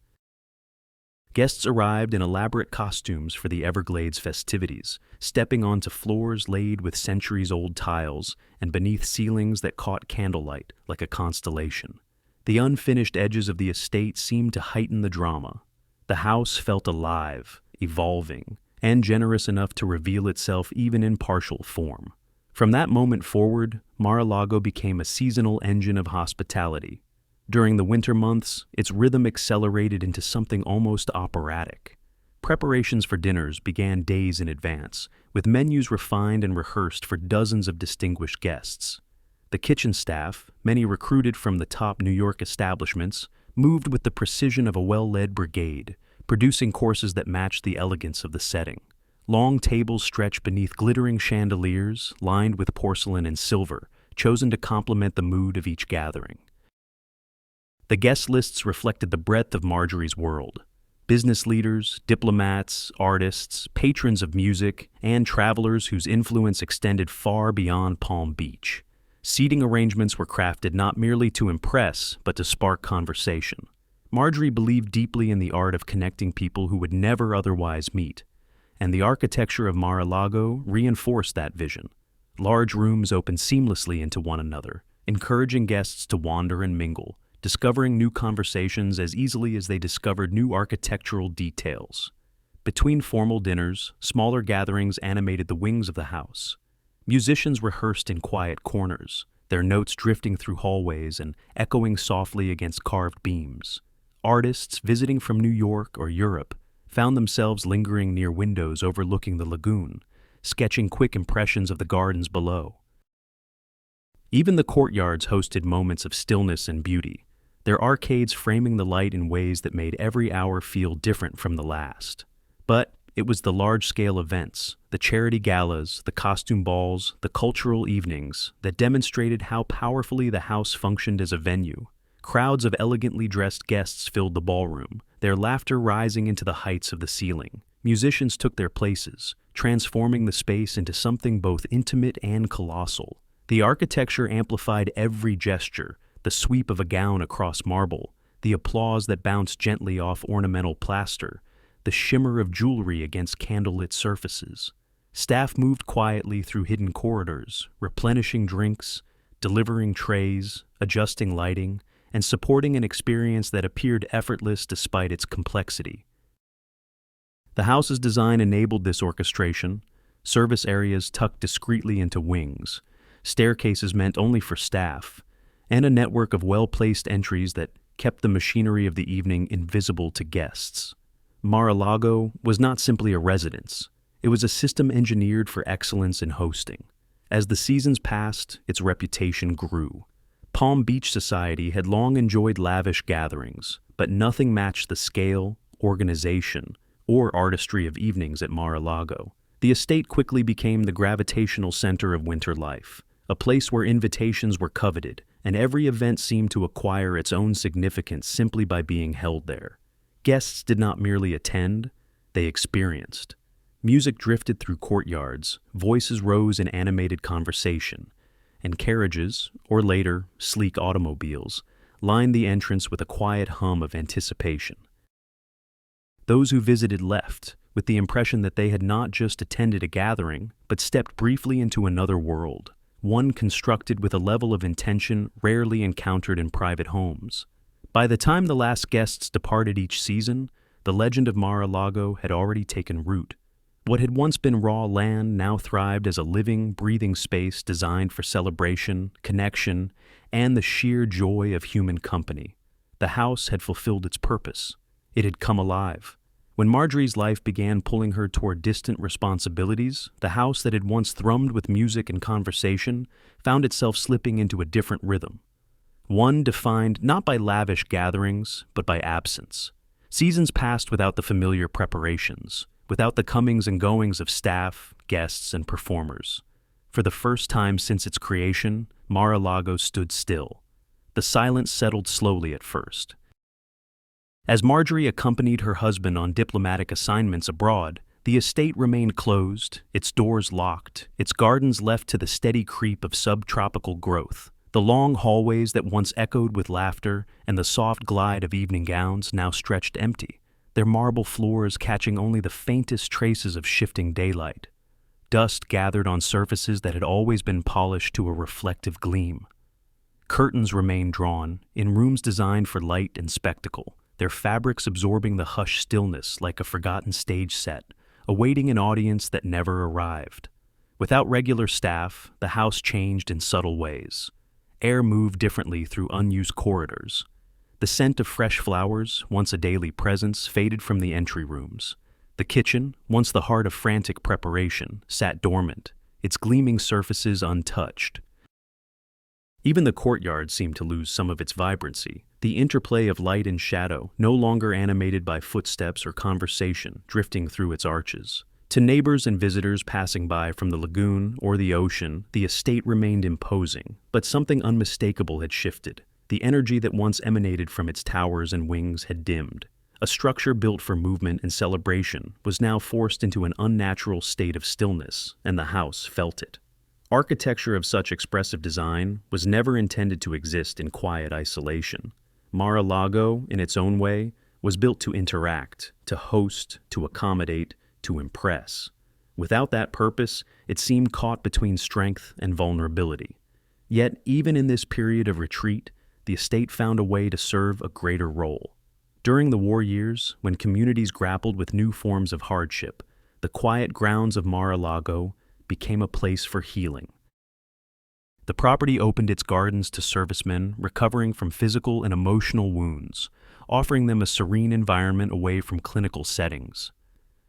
Guests arrived in elaborate costumes for the Everglades festivities, stepping onto floors laid with centuries-old tiles and beneath ceilings that caught candlelight like a constellation. The unfinished edges of the estate seemed to heighten the drama. The house felt alive, evolving, and generous enough to reveal itself even in partial form. From that moment forward, Mar-a-Lago became a seasonal engine of hospitality. During the winter months, its rhythm accelerated into something almost operatic. Preparations for dinners began days in advance, with menus refined and rehearsed for dozens of distinguished guests. The kitchen staff, many recruited from the top New York establishments, moved with the precision of a well-led brigade, producing courses that matched the elegance of the setting. Long tables stretched beneath glittering chandeliers, lined with porcelain and silver, chosen to complement the mood of each gathering. The guest lists reflected the breadth of Marjorie's world. Business leaders, diplomats, artists, patrons of music, and travelers whose influence extended far beyond Palm Beach. Seating arrangements were crafted not merely to impress, but to spark conversation. Marjorie believed deeply in the art of connecting people who would never otherwise meet, and the architecture of Mar-a-Lago reinforced that vision. Large rooms opened seamlessly into one another, encouraging guests to wander and mingle, discovering new conversations as easily as they discovered new architectural details. Between formal dinners, smaller gatherings animated the wings of the house. Musicians rehearsed in quiet corners, their notes drifting through hallways and echoing softly against carved beams. Artists visiting from New York or Europe found themselves lingering near windows overlooking the lagoon, sketching quick impressions of the gardens below. Even the courtyards hosted moments of stillness and beauty, their arcades framing the light in ways that made every hour feel different from the last. But it was the large-scale events, the charity galas, the costume balls, the cultural evenings that demonstrated how powerfully the house functioned as a venue. Crowds of elegantly dressed guests filled the ballroom, their laughter rising into the heights of the ceiling. Musicians took their places, transforming the space into something both intimate and colossal. The architecture amplified every gesture, the sweep of a gown across marble, the applause that bounced gently off ornamental plaster, the shimmer of jewelry against candlelit surfaces. Staff moved quietly through hidden corridors, replenishing drinks, delivering trays, adjusting lighting, and supporting an experience that appeared effortless despite its complexity. The house's design enabled this orchestration, service areas tucked discreetly into wings, staircases meant only for staff, and a network of well-placed entries that kept the machinery of the evening invisible to guests. Mar-a-Lago was not simply a residence. It was a system engineered for excellence in hosting. As the seasons passed, its reputation grew. Palm Beach society had long enjoyed lavish gatherings, but nothing matched the scale, organization, or artistry of evenings at Mar-a-Lago. The estate quickly became the gravitational center of winter life, a place where invitations were coveted, and every event seemed to acquire its own significance simply by being held there. Guests did not merely attend, they experienced. Music drifted through courtyards, voices rose in animated conversation, and carriages, or later, sleek automobiles, lined the entrance with a quiet hum of anticipation. Those who visited left, with the impression that they had not just attended a gathering, but stepped briefly into another world, one constructed with a level of intention rarely encountered in private homes. By the time the last guests departed each season, the legend of Mar-a-Lago had already taken root. What had once been raw land now thrived as a living, breathing space designed for celebration, connection, and the sheer joy of human company. The house had fulfilled its purpose. It had come alive. When Marjorie's life began pulling her toward distant responsibilities, the house that had once thrummed with music and conversation found itself slipping into a different rhythm. One defined not by lavish gatherings, but by absence. Seasons passed without the familiar preparations, without the comings and goings of staff, guests, and performers. For the first time since its creation, Mar-a-Lago stood still. The silence settled slowly at first. As Marjorie accompanied her husband on diplomatic assignments abroad, the estate remained closed, its doors locked, its gardens left to the steady creep of subtropical growth. The long hallways that once echoed with laughter and the soft glide of evening gowns now stretched empty, their marble floors catching only the faintest traces of shifting daylight. Dust gathered on surfaces that had always been polished to a reflective gleam. Curtains remained drawn, in rooms designed for light and spectacle, their fabrics absorbing the hushed stillness like a forgotten stage set, awaiting an audience that never arrived. Without regular staff, the house changed in subtle ways. Air moved differently through unused corridors. The scent of fresh flowers, once a daily presence, faded from the entry rooms. The kitchen, once the heart of frantic preparation, sat dormant, its gleaming surfaces untouched. Even the courtyard seemed to lose some of its vibrancy, the interplay of light and shadow, no longer animated by footsteps or conversation drifting through its arches. To neighbors and visitors passing by from the lagoon or the ocean, the estate remained imposing, but something unmistakable had shifted. The energy that once emanated from its towers and wings had dimmed. A structure built for movement and celebration was now forced into an unnatural state of stillness, and the house felt it. Architecture of such expressive design was never intended to exist in quiet isolation. Mar-a-Lago, in its own way, was built to interact, to host, to accommodate, to impress. Without that purpose, it seemed caught between strength and vulnerability. Yet, even in this period of retreat, the estate found a way to serve a greater role. During the war years, when communities grappled with new forms of hardship, the quiet grounds of Mar-a-Lago became a place for healing. The property opened its gardens to servicemen recovering from physical and emotional wounds, offering them a serene environment away from clinical settings.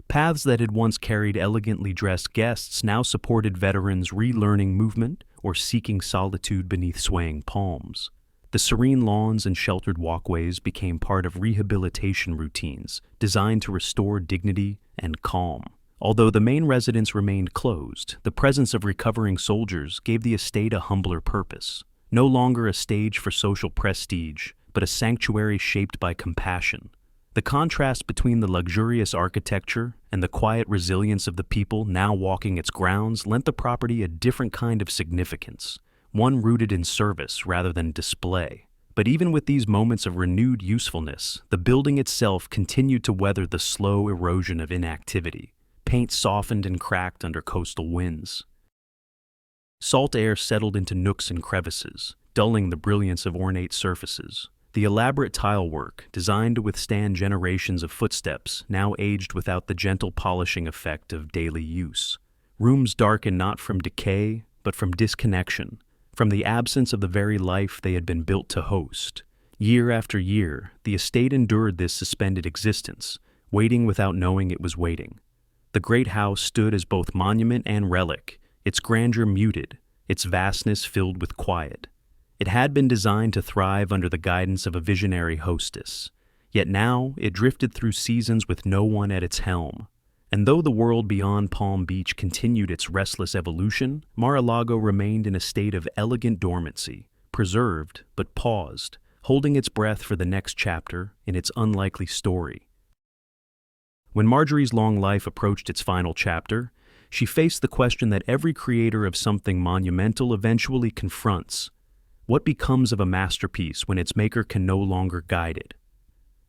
Paths that had once carried elegantly dressed guests now supported veterans relearning movement or seeking solitude beneath swaying palms. The serene lawns and sheltered walkways became part of rehabilitation routines designed to restore dignity and calm. Although the main residence remained closed, the presence of recovering soldiers gave the estate a humbler purpose. No longer a stage for social prestige, but a sanctuary shaped by compassion. The contrast between the luxurious architecture and the quiet resilience of the people now walking its grounds lent the property a different kind of significance, one rooted in service rather than display. But even with these moments of renewed usefulness, the building itself continued to weather the slow erosion of inactivity. Paint softened and cracked under coastal winds. Salt air settled into nooks and crevices, dulling the brilliance of ornate surfaces. The elaborate tile work, designed to withstand generations of footsteps, now aged without the gentle polishing effect of daily use. Rooms darkened not from decay, but from disconnection, from the absence of the very life they had been built to host. Year after year, the estate endured this suspended existence, waiting without knowing it was waiting. The great house stood as both monument and relic, its grandeur muted, its vastness filled with quiet. It had been designed to thrive under the guidance of a visionary hostess, yet now it drifted through seasons with no one at its helm. And though the world beyond Palm Beach continued its restless evolution, Mar-a-Lago remained in a state of elegant dormancy, preserved but paused, holding its breath for the next chapter in its unlikely story. When Marjorie's long life approached its final chapter, she faced the question that every creator of something monumental eventually confronts. What becomes of a masterpiece when its maker can no longer guide it?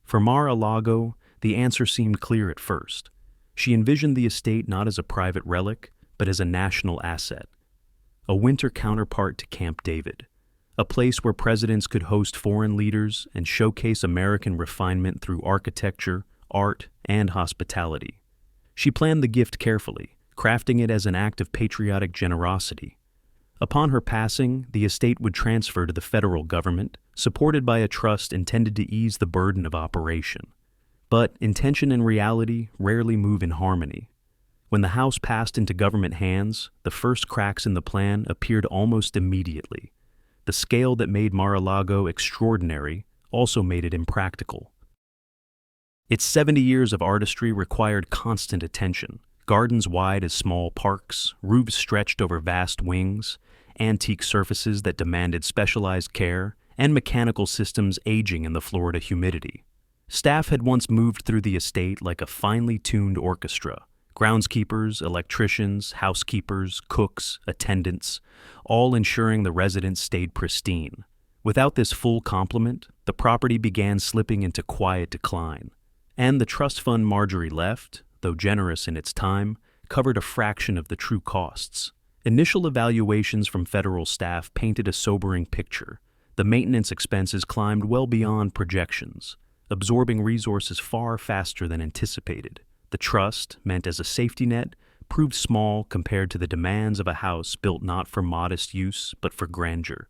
For Mar-a-Lago, the answer seemed clear at first. She envisioned the estate not as a private relic, but as a national asset. A winter counterpart to Camp David. A place where presidents could host foreign leaders and showcase American refinement through architecture, art, and hospitality. She planned the gift carefully, crafting it as an act of patriotic generosity. Upon her passing, the estate would transfer to the federal government, supported by a trust intended to ease the burden of operation. But intention and reality rarely move in harmony. When the house passed into government hands, the first cracks in the plan appeared almost immediately. The scale that made Mar-a-Lago extraordinary also made it impractical. Its 70 years of artistry required constant attention. Gardens wide as small parks, roofs stretched over vast wings, antique surfaces that demanded specialized care, and mechanical systems aging in the Florida humidity. Staff had once moved through the estate like a finely tuned orchestra. Groundskeepers, electricians, housekeepers, cooks, attendants, all ensuring the residence stayed pristine. Without this full complement, the property began slipping into quiet decline. And the trust fund Marjorie left, though generous in its time, covered a fraction of the true costs. Initial evaluations from federal staff painted a sobering picture. The maintenance expenses climbed well beyond projections. absorbing resources far faster than anticipated. The trust, meant as a safety net, proved small compared to the demands of a house built not for modest use but for grandeur.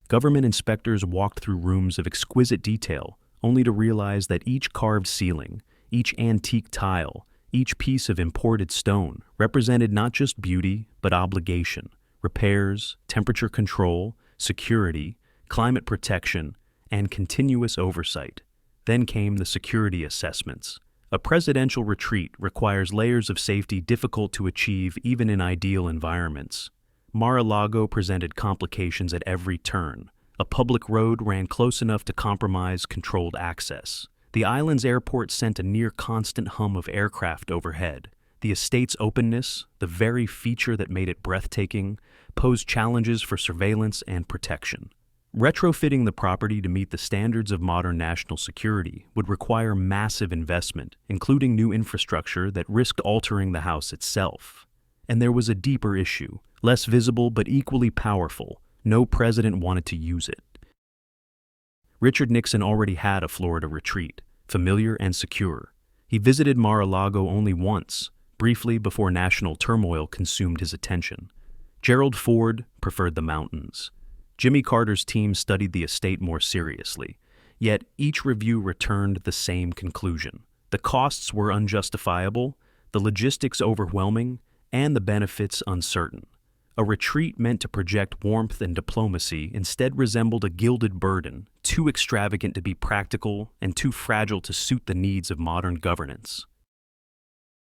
Government inspectors walked through rooms of exquisite detail, only to realize that each carved ceiling, each antique tile, each piece of imported stone represented not just beauty but obligation, repairs, temperature control, security, climate protection, and continuous oversight. Then came the security assessments. A presidential retreat requires layers of safety difficult to achieve even in ideal environments. Mar-a-Lago presented complications at every turn. A public road ran close enough to compromise controlled access. The island's airport sent a near-constant hum of aircraft overhead. The estate's openness, the very feature that made it breathtaking, posed challenges for surveillance and protection. Retrofitting the property to meet the standards of modern national security would require massive investment, including new infrastructure that risked altering the house itself. And there was a deeper issue, less visible but equally powerful. No president wanted to use it. Richard Nixon already had a Florida retreat, familiar and secure. He visited Mar-a-Lago only once, briefly before national turmoil consumed his attention. Gerald Ford preferred the mountains. Jimmy Carter's team studied the estate more seriously, yet each review returned the same conclusion. The costs were unjustifiable, the logistics overwhelming, and the benefits uncertain. A retreat meant to project warmth and diplomacy instead resembled a gilded burden, too extravagant to be practical and too fragile to suit the needs of modern governance.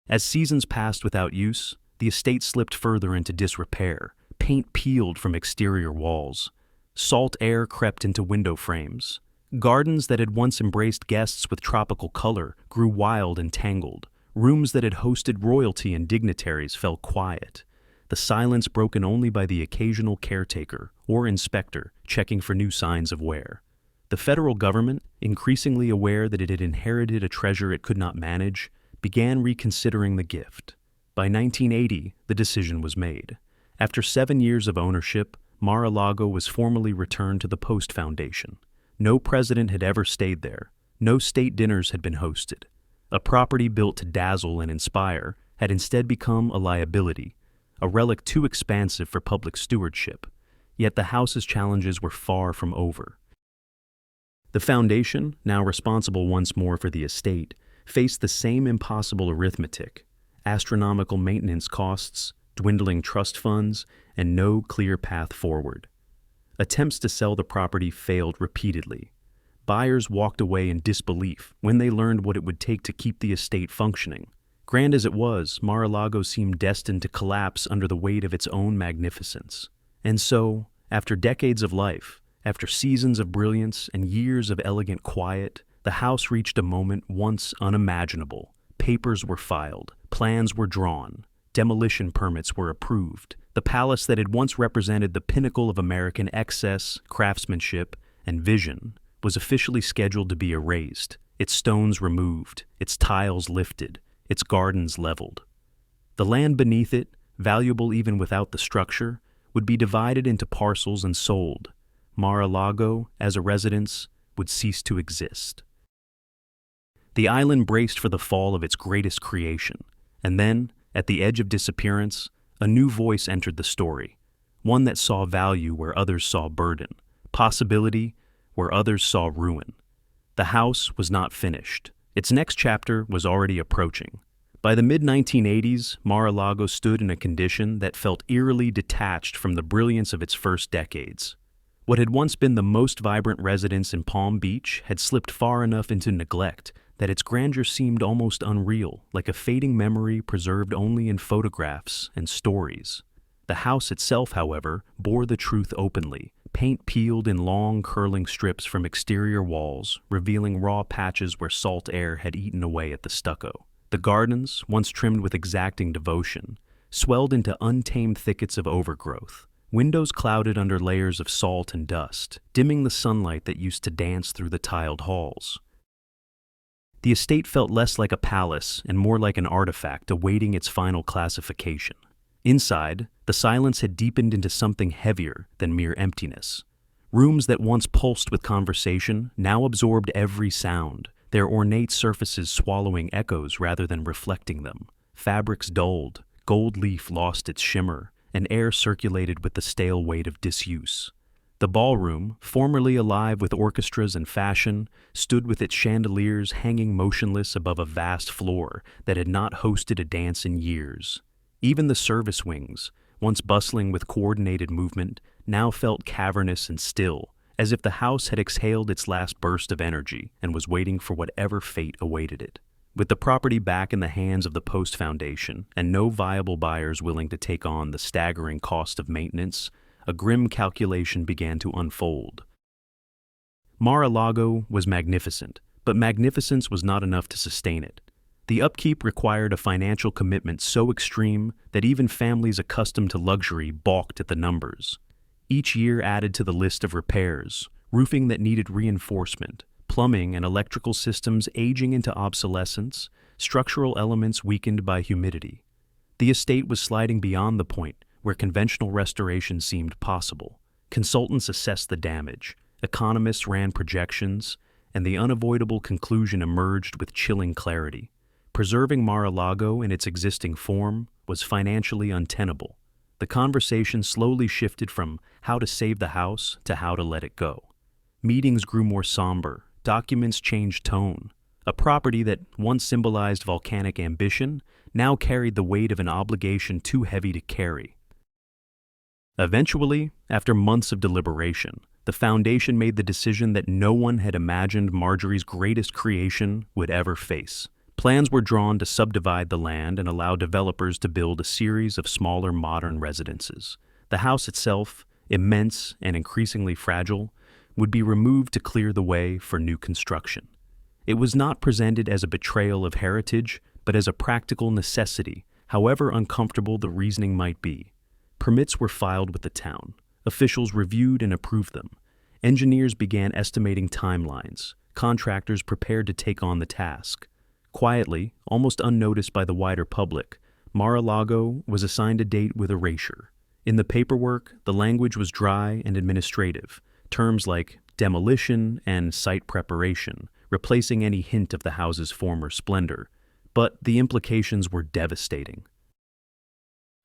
As seasons passed without use, the estate slipped further into disrepair. Paint peeled from exterior walls. Salt air crept into window frames. Gardens that had once embraced guests with tropical color grew wild and tangled. Rooms that had hosted royalty and dignitaries fell quiet, the silence broken only by the occasional caretaker or inspector checking for new signs of wear. The federal government, increasingly aware that it had inherited a treasure it could not manage, began reconsidering the gift. By 1980, the decision was made. After 7 years of ownership, Mar-a-Lago was formally returned to the Post Foundation. No president had ever stayed there. No state dinners had been hosted. A property built to dazzle and inspire had instead become a liability, a relic too expansive for public stewardship. Yet the house's challenges were far from over. The foundation, now responsible once more for the estate, faced the same impossible arithmetic: astronomical maintenance costs, dwindling trust funds, and no clear path forward. Attempts to sell the property failed repeatedly. Buyers walked away in disbelief when they learned what it would take to keep the estate functioning. Grand as it was, Mar-a-Lago seemed destined to collapse under the weight of its own magnificence. And so, after decades of life, after seasons of brilliance and years of elegant quiet, the house reached a moment once unimaginable. Papers were filed, plans were drawn, demolition permits were approved. The palace that had once represented the pinnacle of American excess, craftsmanship, and vision was officially scheduled to be erased, its stones removed, its tiles lifted, its gardens leveled. The land beneath it, valuable even without the structure, would be divided into parcels and sold. Mar-a-Lago, as a residence, would cease to exist. The island braced for the fall of its greatest creation, and then, at the edge of disappearance, a new voice entered the story, one that saw value where others saw burden, possibility where others saw ruin. The house was not finished. Its next chapter was already approaching. By the mid-1980s, Mar-a-Lago stood in a condition that felt eerily detached from the brilliance of its first decades. What had once been the most vibrant residence in Palm Beach had slipped far enough into neglect that its grandeur seemed almost unreal, like a fading memory preserved only in photographs and stories. The house itself, however, bore the truth openly. Paint peeled in long, curling strips from exterior walls, revealing raw patches where salt air had eaten away at the stucco. The gardens, once trimmed with exacting devotion, swelled into untamed thickets of overgrowth. Windows clouded under layers of salt and dust, dimming the sunlight that used to dance through the tiled halls. The estate felt less like a palace and more like an artifact awaiting its final classification. Inside, the silence had deepened into something heavier than mere emptiness. Rooms that once pulsed with conversation now absorbed every sound, their ornate surfaces swallowing echoes rather than reflecting them. Fabrics dulled, gold leaf lost its shimmer, and air circulated with the stale weight of disuse. The ballroom, formerly alive with orchestras and fashion, stood with its chandeliers hanging motionless above a vast floor that had not hosted a dance in years. Even the service wings, once bustling with coordinated movement, now felt cavernous and still, as if the house had exhaled its last burst of energy and was waiting for whatever fate awaited it. With the property back in the hands of the Post Foundation and no viable buyers willing to take on the staggering cost of maintenance, a grim calculation began to unfold. Mar-a-Lago was magnificent, but magnificence was not enough to sustain it. The upkeep required a financial commitment so extreme that even families accustomed to luxury balked at the numbers. Each year added to the list of repairs, roofing that needed reinforcement, plumbing and electrical systems aging into obsolescence, structural elements weakened by humidity. The estate was sliding beyond the point where conventional restoration seemed possible. Consultants assessed the damage, economists ran projections, and the unavoidable conclusion emerged with chilling clarity. Preserving Mar-a-Lago in its existing form was financially untenable. The conversation slowly shifted from how to save the house to how to let it go. Meetings grew more somber, documents changed tone. A property that once symbolized volcanic ambition now carried the weight of an obligation too heavy to carry. Eventually, after months of deliberation, the foundation made the decision that no one had imagined Marjorie's greatest creation would ever face. Plans were drawn to subdivide the land and allow developers to build a series of smaller modern residences. The house itself, immense and increasingly fragile, would be removed to clear the way for new construction. It was not presented as a betrayal of heritage, but as a practical necessity, however uncomfortable the reasoning might be. Permits were filed with the town. Officials reviewed and approved them. Engineers began estimating timelines. Contractors prepared to take on the task. Quietly, almost unnoticed by the wider public, Mar-a-Lago was assigned a date with erasure. In the paperwork, the language was dry and administrative, terms like demolition and site preparation, replacing any hint of the house's former splendor. But the implications were devastating.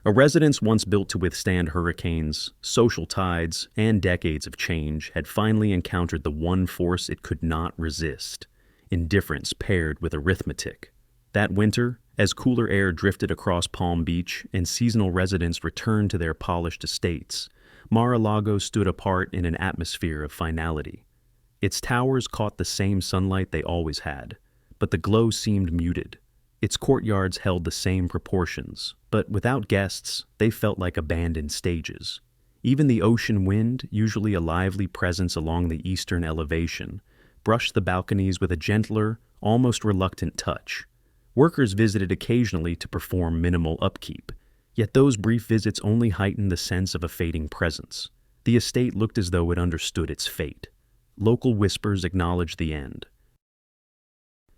A residence once built to withstand hurricanes, social tides, and decades of change had finally encountered the one force it could not resist: indifference paired with arithmetic. That winter, as cooler air drifted across Palm Beach and seasonal residents returned to their polished estates, Mar-a-Lago stood apart in an atmosphere of finality. Its towers caught the same sunlight they always had, but the glow seemed muted. Its courtyards held the same proportions, but without guests, they felt like abandoned stages. Even the ocean wind, usually a lively presence along the eastern elevation, brushed the balconies with a gentler, almost reluctant touch. Workers visited occasionally to perform minimal upkeep, yet those brief visits only heightened the sense of a fading presence. The estate looked as though it understood its fate. Local whispers acknowledged the end.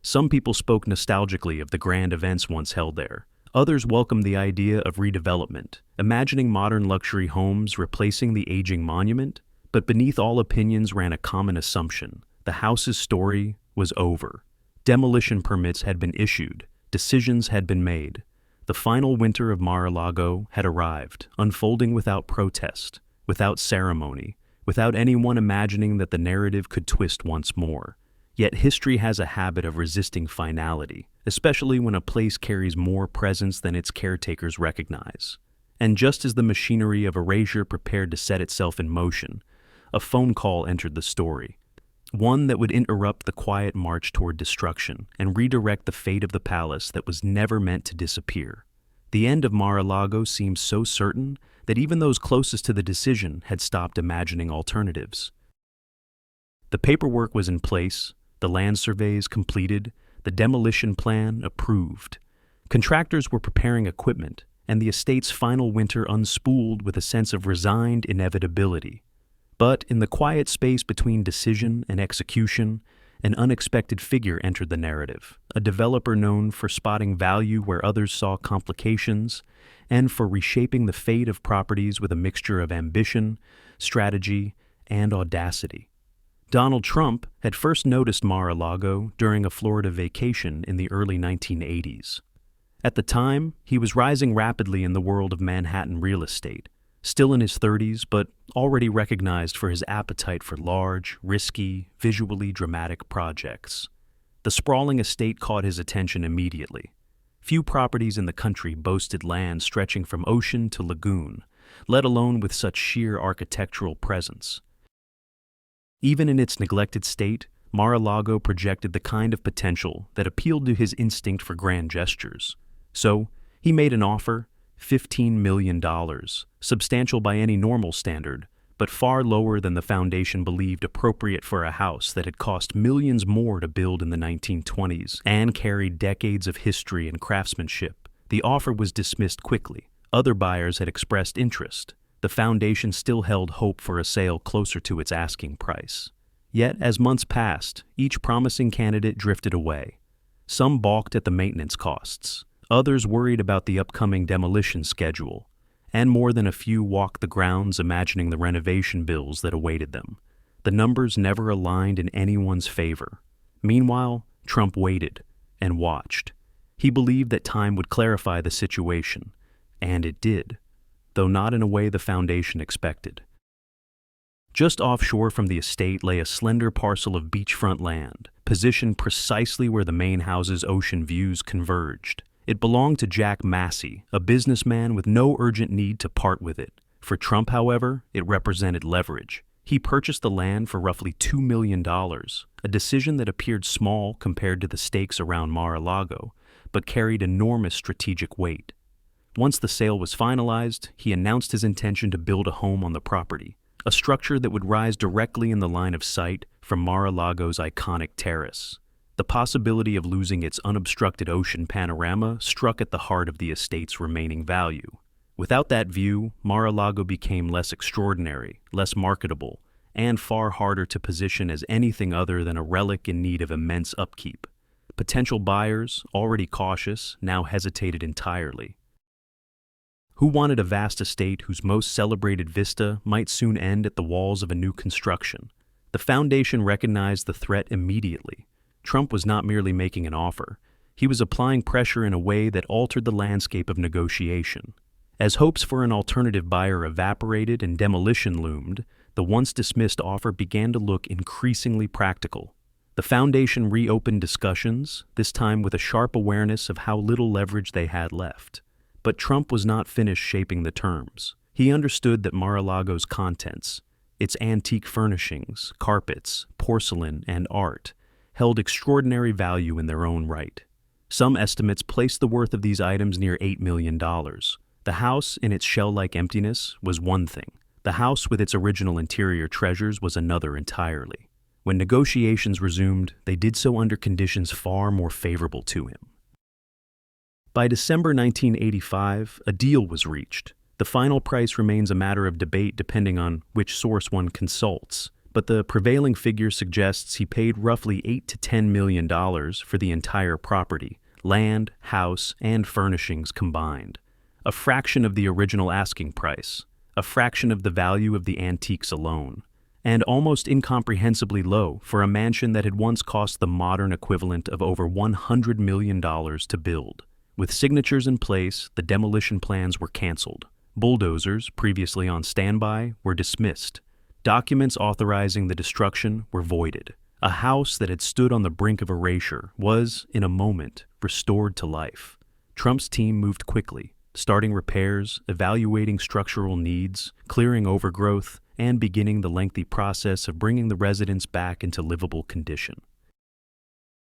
Some people spoke nostalgically of the grand events once held there. Others welcomed the idea of redevelopment, imagining modern luxury homes replacing the aging monument. But beneath all opinions ran a common assumption: the house's story was over. Demolition permits had been issued, decisions had been made. The final winter of Mar-a-Lago had arrived, unfolding without protest, without ceremony, without anyone imagining that the narrative could twist once more. Yet history has a habit of resisting finality, especially when a place carries more presence than its caretakers recognize. And just as the machinery of erasure prepared to set itself in motion, a phone call entered the story. One that would interrupt the quiet march toward destruction and redirect the fate of the palace that was never meant to disappear. The end of Mar-a-Lago seemed so certain that even those closest to the decision had stopped imagining alternatives. The paperwork was in place, the land surveys completed, the demolition plan approved. Contractors were preparing equipment, and the estate's final winter unspooled with a sense of resigned inevitability. But in the quiet space between decision and execution, an unexpected figure entered the narrative, a developer known for spotting value where others saw complications, and for reshaping the fate of properties with a mixture of ambition, strategy, and audacity. Donald Trump had first noticed Mar-a-Lago during a Florida vacation in the early 1980s. At the time, he was rising rapidly in the world of Manhattan real estate, still in his 30s but already recognized for his appetite for large, risky, visually dramatic projects. The sprawling estate caught his attention immediately. Few properties in the country boasted land stretching from ocean to lagoon, let alone with such sheer architectural presence. Even in its neglected state, Mar-a-Lago projected the kind of potential that appealed to his instinct for grand gestures. So, he made an offer, $15 million, substantial by any normal standard, but far lower than the foundation believed appropriate for a house that had cost millions more to build in the 1920s and carried decades of history and craftsmanship. The offer was dismissed quickly. Other buyers had expressed interest. The foundation still held hope for a sale closer to its asking price. Yet, as months passed, each promising candidate drifted away. Some balked at the maintenance costs. Others worried about the upcoming demolition schedule, and more than a few walked the grounds imagining the renovation bills that awaited them. The numbers never aligned in anyone's favor. Meanwhile, Trump waited and watched. He believed that time would clarify the situation, and it did, though not in a way the foundation expected. Just offshore from the estate lay a slender parcel of beachfront land, positioned precisely where the main house's ocean views converged. It belonged to Jack Massey, a businessman with no urgent need to part with it. For Trump, however, it represented leverage. He purchased the land for roughly $2 million, a decision that appeared small compared to the stakes around Mar-a-Lago, but carried enormous strategic weight. Once the sale was finalized, he announced his intention to build a home on the property, a structure that would rise directly in the line of sight from Mar-a-Lago's iconic terrace. The possibility of losing its unobstructed ocean panorama struck at the heart of the estate's remaining value. Without that view, Mar-a-Lago became less extraordinary, less marketable, and far harder to position as anything other than a relic in need of immense upkeep. Potential buyers, already cautious, now hesitated entirely. Who wanted a vast estate whose most celebrated vista might soon end at the walls of a new construction? The foundation recognized the threat immediately. Trump was not merely making an offer. He was applying pressure in a way that altered the landscape of negotiation. As hopes for an alternative buyer evaporated and demolition loomed, the once dismissed offer began to look increasingly practical. The foundation reopened discussions, this time with a sharp awareness of how little leverage they had left. But Trump was not finished shaping the terms. He understood that Mar-a-Lago's contents, its antique furnishings, carpets, porcelain, and art, held extraordinary value in their own right. Some estimates placed the worth of these items near $8 million. The house, in its shell-like emptiness, was one thing. The house with its original interior treasures was another entirely. When negotiations resumed, they did so under conditions far more favorable to him. By December 1985, a deal was reached. The final price remains a matter of debate depending on which source one consults, but the prevailing figure suggests he paid roughly $8 to $10 million for the entire property, land, house, and furnishings combined. A fraction of the original asking price, a fraction of the value of the antiques alone, and almost incomprehensibly low for a mansion that had once cost the modern equivalent of over $100 million to build. With signatures in place, the demolition plans were canceled. Bulldozers, previously on standby, were dismissed. Documents authorizing the destruction were voided. A house that had stood on the brink of erasure was, in a moment, restored to life. Trump's team moved quickly, starting repairs, evaluating structural needs, clearing overgrowth, and beginning the lengthy process of bringing the residence back into livable condition.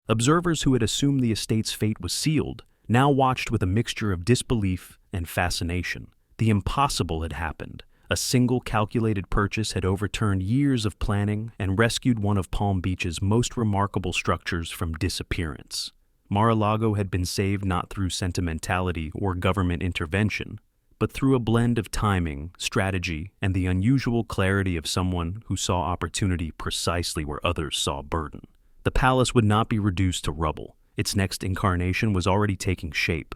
Observers who had assumed the estate's fate was sealed now watched with a mixture of disbelief and fascination. The impossible had happened. A single calculated purchase had overturned years of planning and rescued one of Palm Beach's most remarkable structures from disappearance. Mar-a-Lago had been saved not through sentimentality or government intervention, but through a blend of timing, strategy, and the unusual clarity of someone who saw opportunity precisely where others saw burden. The palace would not be reduced to rubble. Its next incarnation was already taking shape.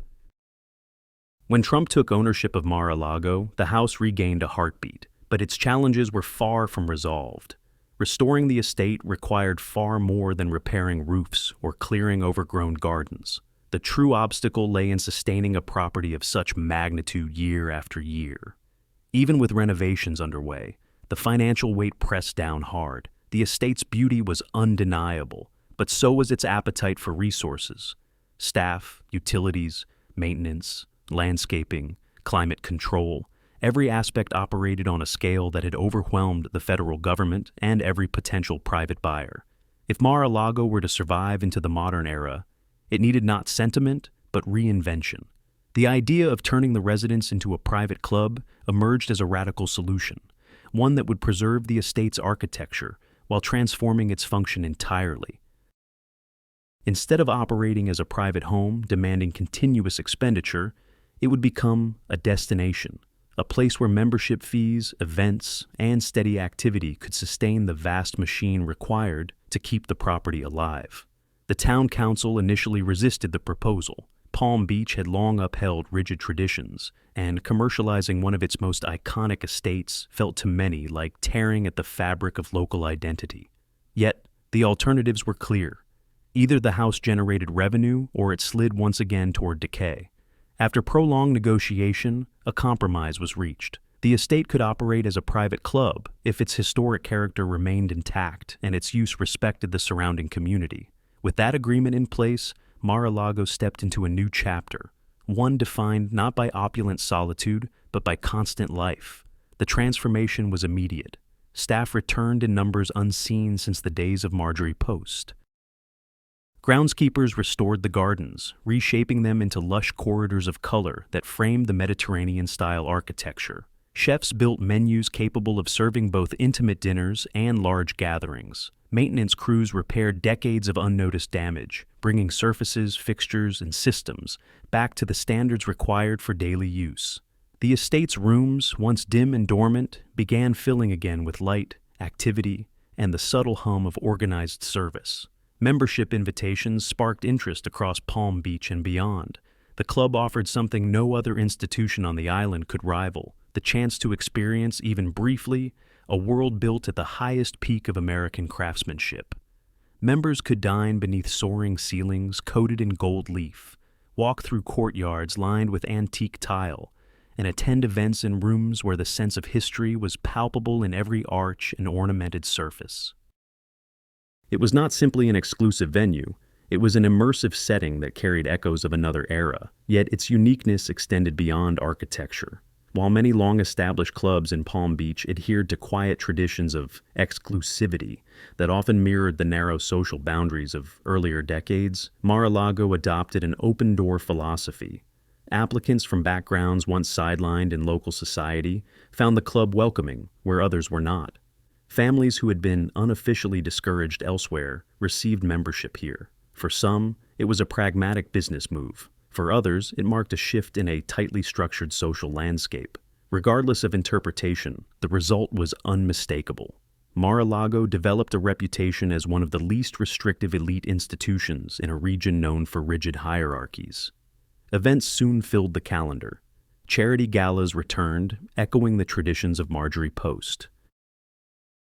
When Trump took ownership of Mar-a-Lago, the house regained a heartbeat. But its challenges were far from resolved. Restoring the estate required far more than repairing roofs or clearing overgrown gardens. The true obstacle lay in sustaining a property of such magnitude year after year. Even with renovations underway, the financial weight pressed down hard. The estate's beauty was undeniable, but so was its appetite for resources. Staff, utilities, maintenance, landscaping, climate control. Every aspect operated on a scale that had overwhelmed the federal government and every potential private buyer. If Mar-a-Lago were to survive into the modern era, it needed not sentiment, but reinvention. The idea of turning the residence into a private club emerged as a radical solution, one that would preserve the estate's architecture while transforming its function entirely. Instead of operating as a private home demanding continuous expenditure, it would become a destination, a place where membership fees, events, and steady activity could sustain the vast machine required to keep the property alive. The town council initially resisted the proposal. Palm Beach had long upheld rigid traditions, and commercializing one of its most iconic estates felt to many like tearing at the fabric of local identity. Yet, the alternatives were clear. Either the house generated revenue or it slid once again toward decay. After prolonged negotiation, a compromise was reached. The estate could operate as a private club if its historic character remained intact and its use respected the surrounding community. With that agreement in place, Mar-a-Lago stepped into a new chapter, one defined not by opulent solitude, but by constant life. The transformation was immediate. Staff returned in numbers unseen since the days of Marjorie Post. Groundskeepers restored the gardens, reshaping them into lush corridors of color that framed the Mediterranean-style architecture. Chefs built menus capable of serving both intimate dinners and large gatherings. Maintenance crews repaired decades of unnoticed damage, bringing surfaces, fixtures, and systems back to the standards required for daily use. The estate's rooms, once dim and dormant, began filling again with light, activity, and the subtle hum of organized service. Membership invitations sparked interest across Palm Beach and beyond. The club offered something no other institution on the island could rival: the chance to experience, even briefly, a world built at the highest peak of American craftsmanship. Members could dine beneath soaring ceilings coated in gold leaf, walk through courtyards lined with antique tile, and attend events in rooms where the sense of history was palpable in every arch and ornamented surface. It was not simply an exclusive venue, it was an immersive setting that carried echoes of another era, yet its uniqueness extended beyond architecture. While many long-established clubs in Palm Beach adhered to quiet traditions of exclusivity that often mirrored the narrow social boundaries of earlier decades, Mar-a-Lago adopted an open-door philosophy. Applicants from backgrounds once sidelined in local society found the club welcoming where others were not. Families who had been unofficially discouraged elsewhere received membership here. For some, it was a pragmatic business move. For others, it marked a shift in a tightly structured social landscape. Regardless of interpretation, the result was unmistakable. Mar-a-Lago developed a reputation as one of the least restrictive elite institutions in a region known for rigid hierarchies. Events soon filled the calendar. Charity galas returned, echoing the traditions of Marjorie Post.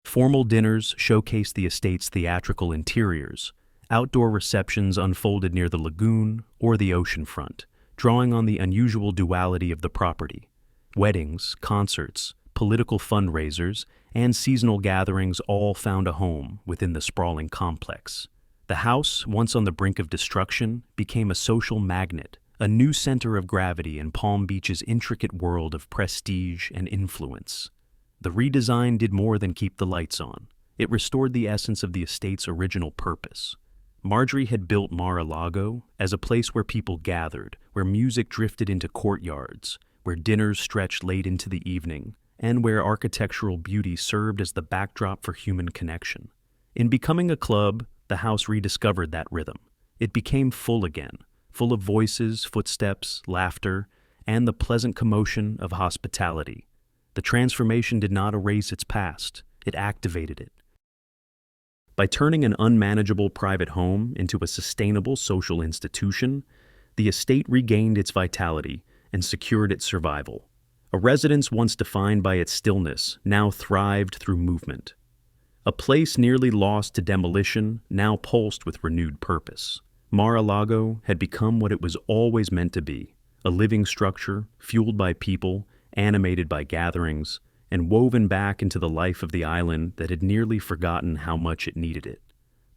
Formal dinners showcased the estate's theatrical interiors. Outdoor receptions unfolded near the lagoon or the ocean front, drawing on the unusual duality of the property. Weddings, concerts, political fundraisers, and seasonal gatherings all found a home within the sprawling complex. The house, once on the brink of destruction, became a social magnet, a new center of gravity in Palm Beach's intricate world of prestige and influence. The redesign did more than keep the lights on. It restored the essence of the estate's original purpose. Marjorie had built Mar-a-Lago as a place where people gathered, where music drifted into courtyards, where dinners stretched late into the evening, and where architectural beauty served as the backdrop for human connection. In becoming a club, the house rediscovered that rhythm. It became full again, full of voices, footsteps, laughter, and the pleasant commotion of hospitality. The transformation did not erase its past, it activated it. By turning an unmanageable private home into a sustainable social institution, the estate regained its vitality and secured its survival. A residence once defined by its stillness now thrived through movement. A place nearly lost to demolition now pulsed with renewed purpose. Mar-a-Lago had become what it was always meant to be, a living structure fueled by people, animated by gatherings, and woven back into the life of the island that had nearly forgotten how much it needed it.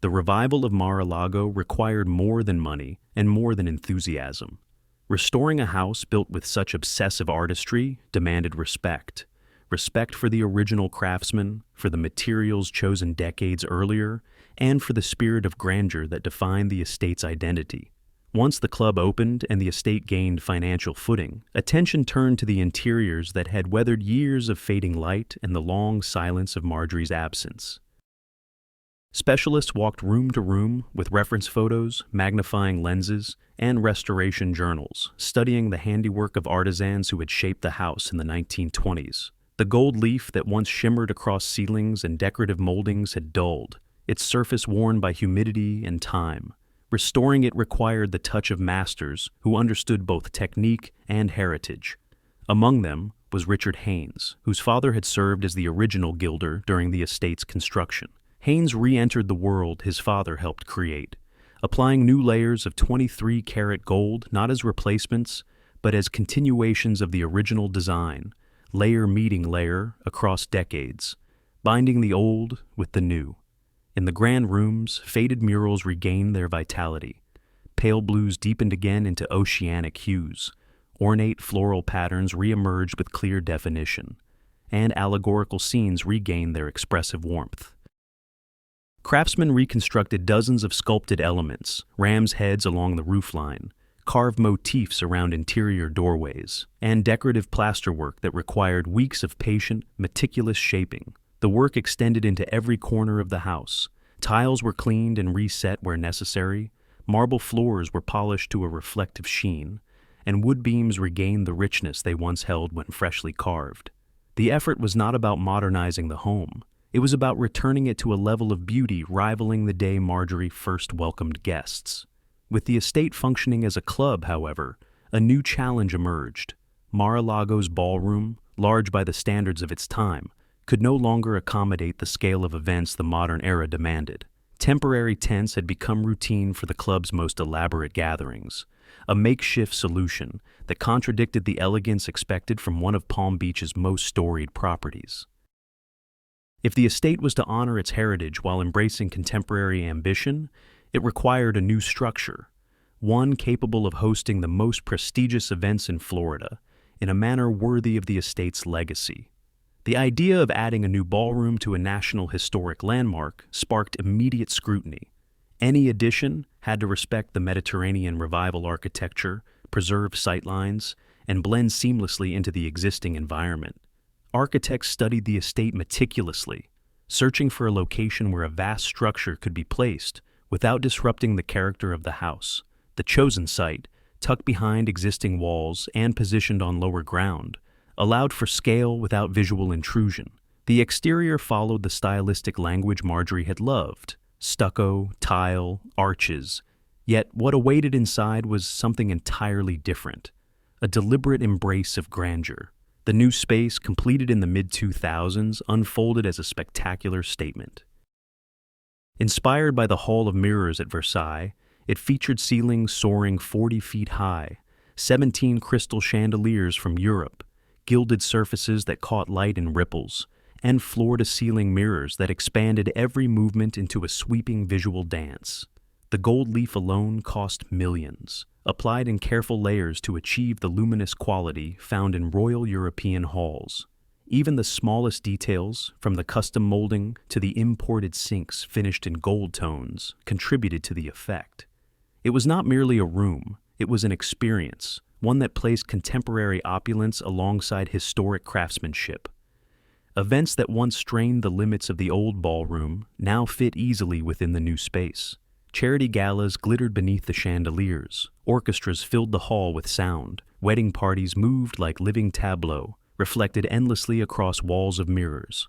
The revival of Mar-a-Lago required more than money and more than enthusiasm. Restoring a house built with such obsessive artistry demanded respect. Respect for the original craftsman, for the materials chosen decades earlier, and for the spirit of grandeur that defined the estate's identity. Once the club opened and the estate gained financial footing, attention turned to the interiors that had weathered years of fading light and the long silence of Marjorie's absence. Specialists walked room to room with reference photos, magnifying lenses, and restoration journals, studying the handiwork of artisans who had shaped the house in the 1920s. The gold leaf that once shimmered across ceilings and decorative moldings had dulled, its surface worn by humidity and time. Restoring it required the touch of masters who understood both technique and heritage. Among them was Richard Haynes, whose father had served as the original gilder during the estate's construction. Haynes re-entered the world his father helped create, applying new layers of 23-karat gold not as replacements, but as continuations of the original design, layer meeting layer across decades, binding the old with the new. In the grand rooms, faded murals regained their vitality. Pale blues deepened again into oceanic hues. Ornate floral patterns re-emerged with clear definition, and allegorical scenes regained their expressive warmth. Craftsmen reconstructed dozens of sculpted elements, ram's heads along the roofline, carved motifs around interior doorways, and decorative plasterwork that required weeks of patient, meticulous shaping. The work extended into every corner of the house. Tiles were cleaned and reset where necessary, marble floors were polished to a reflective sheen, and wood beams regained the richness they once held when freshly carved. The effort was not about modernizing the home. It was about returning it to a level of beauty rivaling the day Marjorie first welcomed guests. With the estate functioning as a club, however, a new challenge emerged. Mar-a-Lago's ballroom, large by the standards of its time, could no longer accommodate the scale of events the modern era demanded. Temporary tents had become routine for the club's most elaborate gatherings, a makeshift solution that contradicted the elegance expected from one of Palm Beach's most storied properties. If the estate was to honor its heritage while embracing contemporary ambition, it required a new structure, one capable of hosting the most prestigious events in Florida in a manner worthy of the estate's legacy. The idea of adding a new ballroom to a national historic landmark sparked immediate scrutiny. Any addition had to respect the Mediterranean Revival architecture, preserve sightlines, and blend seamlessly into the existing environment. Architects studied the estate meticulously, searching for a location where a vast structure could be placed without disrupting the character of the house. The chosen site, tucked behind existing walls and positioned on lower ground, allowed for scale without visual intrusion. The exterior followed the stylistic language Marjorie had loved: stucco, tile, arches. Yet what awaited inside was something entirely different, a deliberate embrace of grandeur. The new space, completed in the mid-2000s, unfolded as a spectacular statement. Inspired by the Hall of Mirrors at Versailles, it featured ceilings soaring 40 feet high, 17 crystal chandeliers from Europe, gilded surfaces that caught light in ripples, and floor-to-ceiling mirrors that expanded every movement into a sweeping visual dance. The gold leaf alone cost millions, applied in careful layers to achieve the luminous quality found in Royal European halls. Even the smallest details, from the custom molding to the imported sinks finished in gold tones, contributed to the effect. It was not merely a room, it was an experience, one that placed contemporary opulence alongside historic craftsmanship. Events that once strained the limits of the old ballroom now fit easily within the new space. Charity galas glittered beneath the chandeliers, orchestras filled the hall with sound, wedding parties moved like living tableaux, reflected endlessly across walls of mirrors.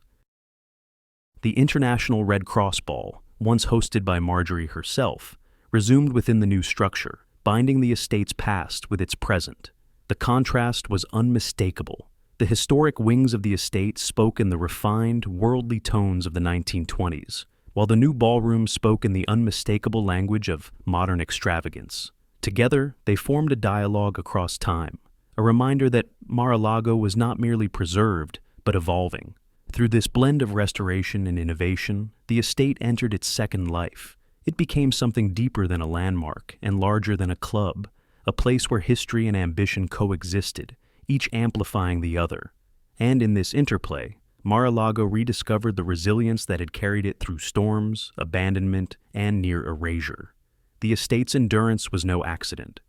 The International Red Cross Ball, once hosted by Marjorie herself, resumed within the new structure, binding the estate's past with its present. The contrast was unmistakable. The historic wings of the estate spoke in the refined, worldly tones of the 1920s, while the new ballroom spoke in the unmistakable language of modern extravagance. Together, they formed a dialogue across time, a reminder that Mar-a-Lago was not merely preserved, but evolving. Through this blend of restoration and innovation, the estate entered its second life. It became something deeper than a landmark and larger than a club, a place where history and ambition coexisted, each amplifying the other. And in this interplay, Mar-a-Lago rediscovered the resilience that had carried it through storms, abandonment, and near erasure. The estate's endurance was no accident.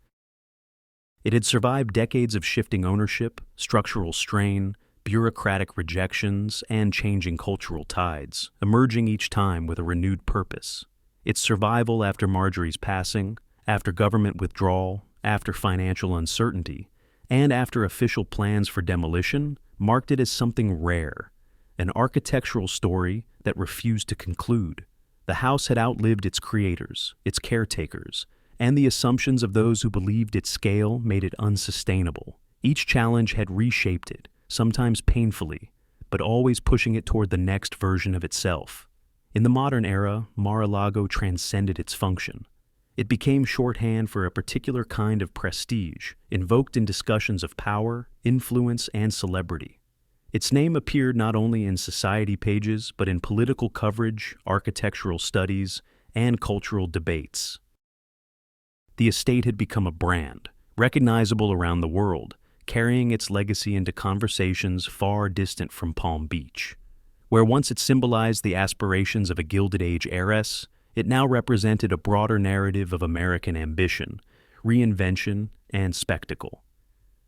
It had survived decades of shifting ownership, structural strain, bureaucratic rejections, and changing cultural tides, emerging each time with a renewed purpose. Its survival after Marjorie's passing, after government withdrawal, after financial uncertainty, and after official plans for demolition, marked it as something rare, an architectural story that refused to conclude. The house had outlived its creators, its caretakers, and the assumptions of those who believed its scale made it unsustainable. Each challenge had reshaped it, sometimes painfully, but always pushing it toward the next version of itself. In the modern era, Mar-a-Lago transcended its function. It became shorthand for a particular kind of prestige, invoked in discussions of power, influence, and celebrity. Its name appeared not only in society pages, but in political coverage, architectural studies, and cultural debates. The estate had become a brand, recognizable around the world, carrying its legacy into conversations far distant from Palm Beach. Where once it symbolized the aspirations of a Gilded Age heiress, it now represented a broader narrative of American ambition, reinvention, and spectacle.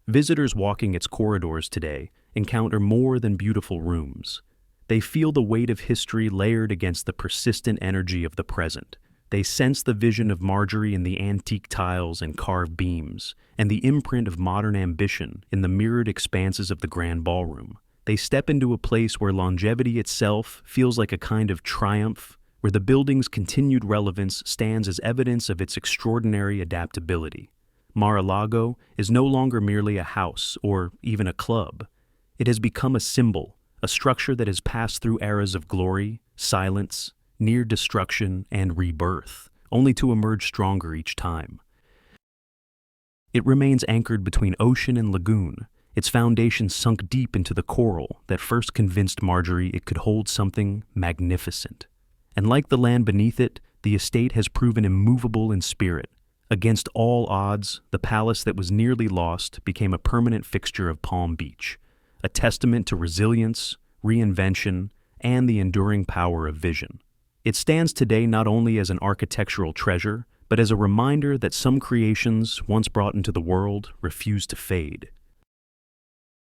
Visitors walking its corridors today encounter more than beautiful rooms. They feel the weight of history layered against the persistent energy of the present. They sense the vision of Marjorie in the antique tiles and carved beams, and the imprint of modern ambition in the mirrored expanses of the grand ballroom. They step into a place where longevity itself feels like a kind of triumph, where the building's continued relevance stands as evidence of its extraordinary adaptability. Mar-a-Lago is no longer merely a house or even a club. It has become a symbol, a structure that has passed through eras of glory, silence, near destruction, and rebirth, only to emerge stronger each time. It remains anchored between ocean and lagoon, its foundation sunk deep into the coral that first convinced Marjorie it could hold something magnificent. And like the land beneath it, the estate has proven immovable in spirit. Against all odds, the palace that was nearly lost became a permanent fixture of Palm Beach, a testament to resilience, reinvention, and the enduring power of vision. It stands today not only as an architectural treasure, but as a reminder that some creations, once brought into the world, refuse to fade.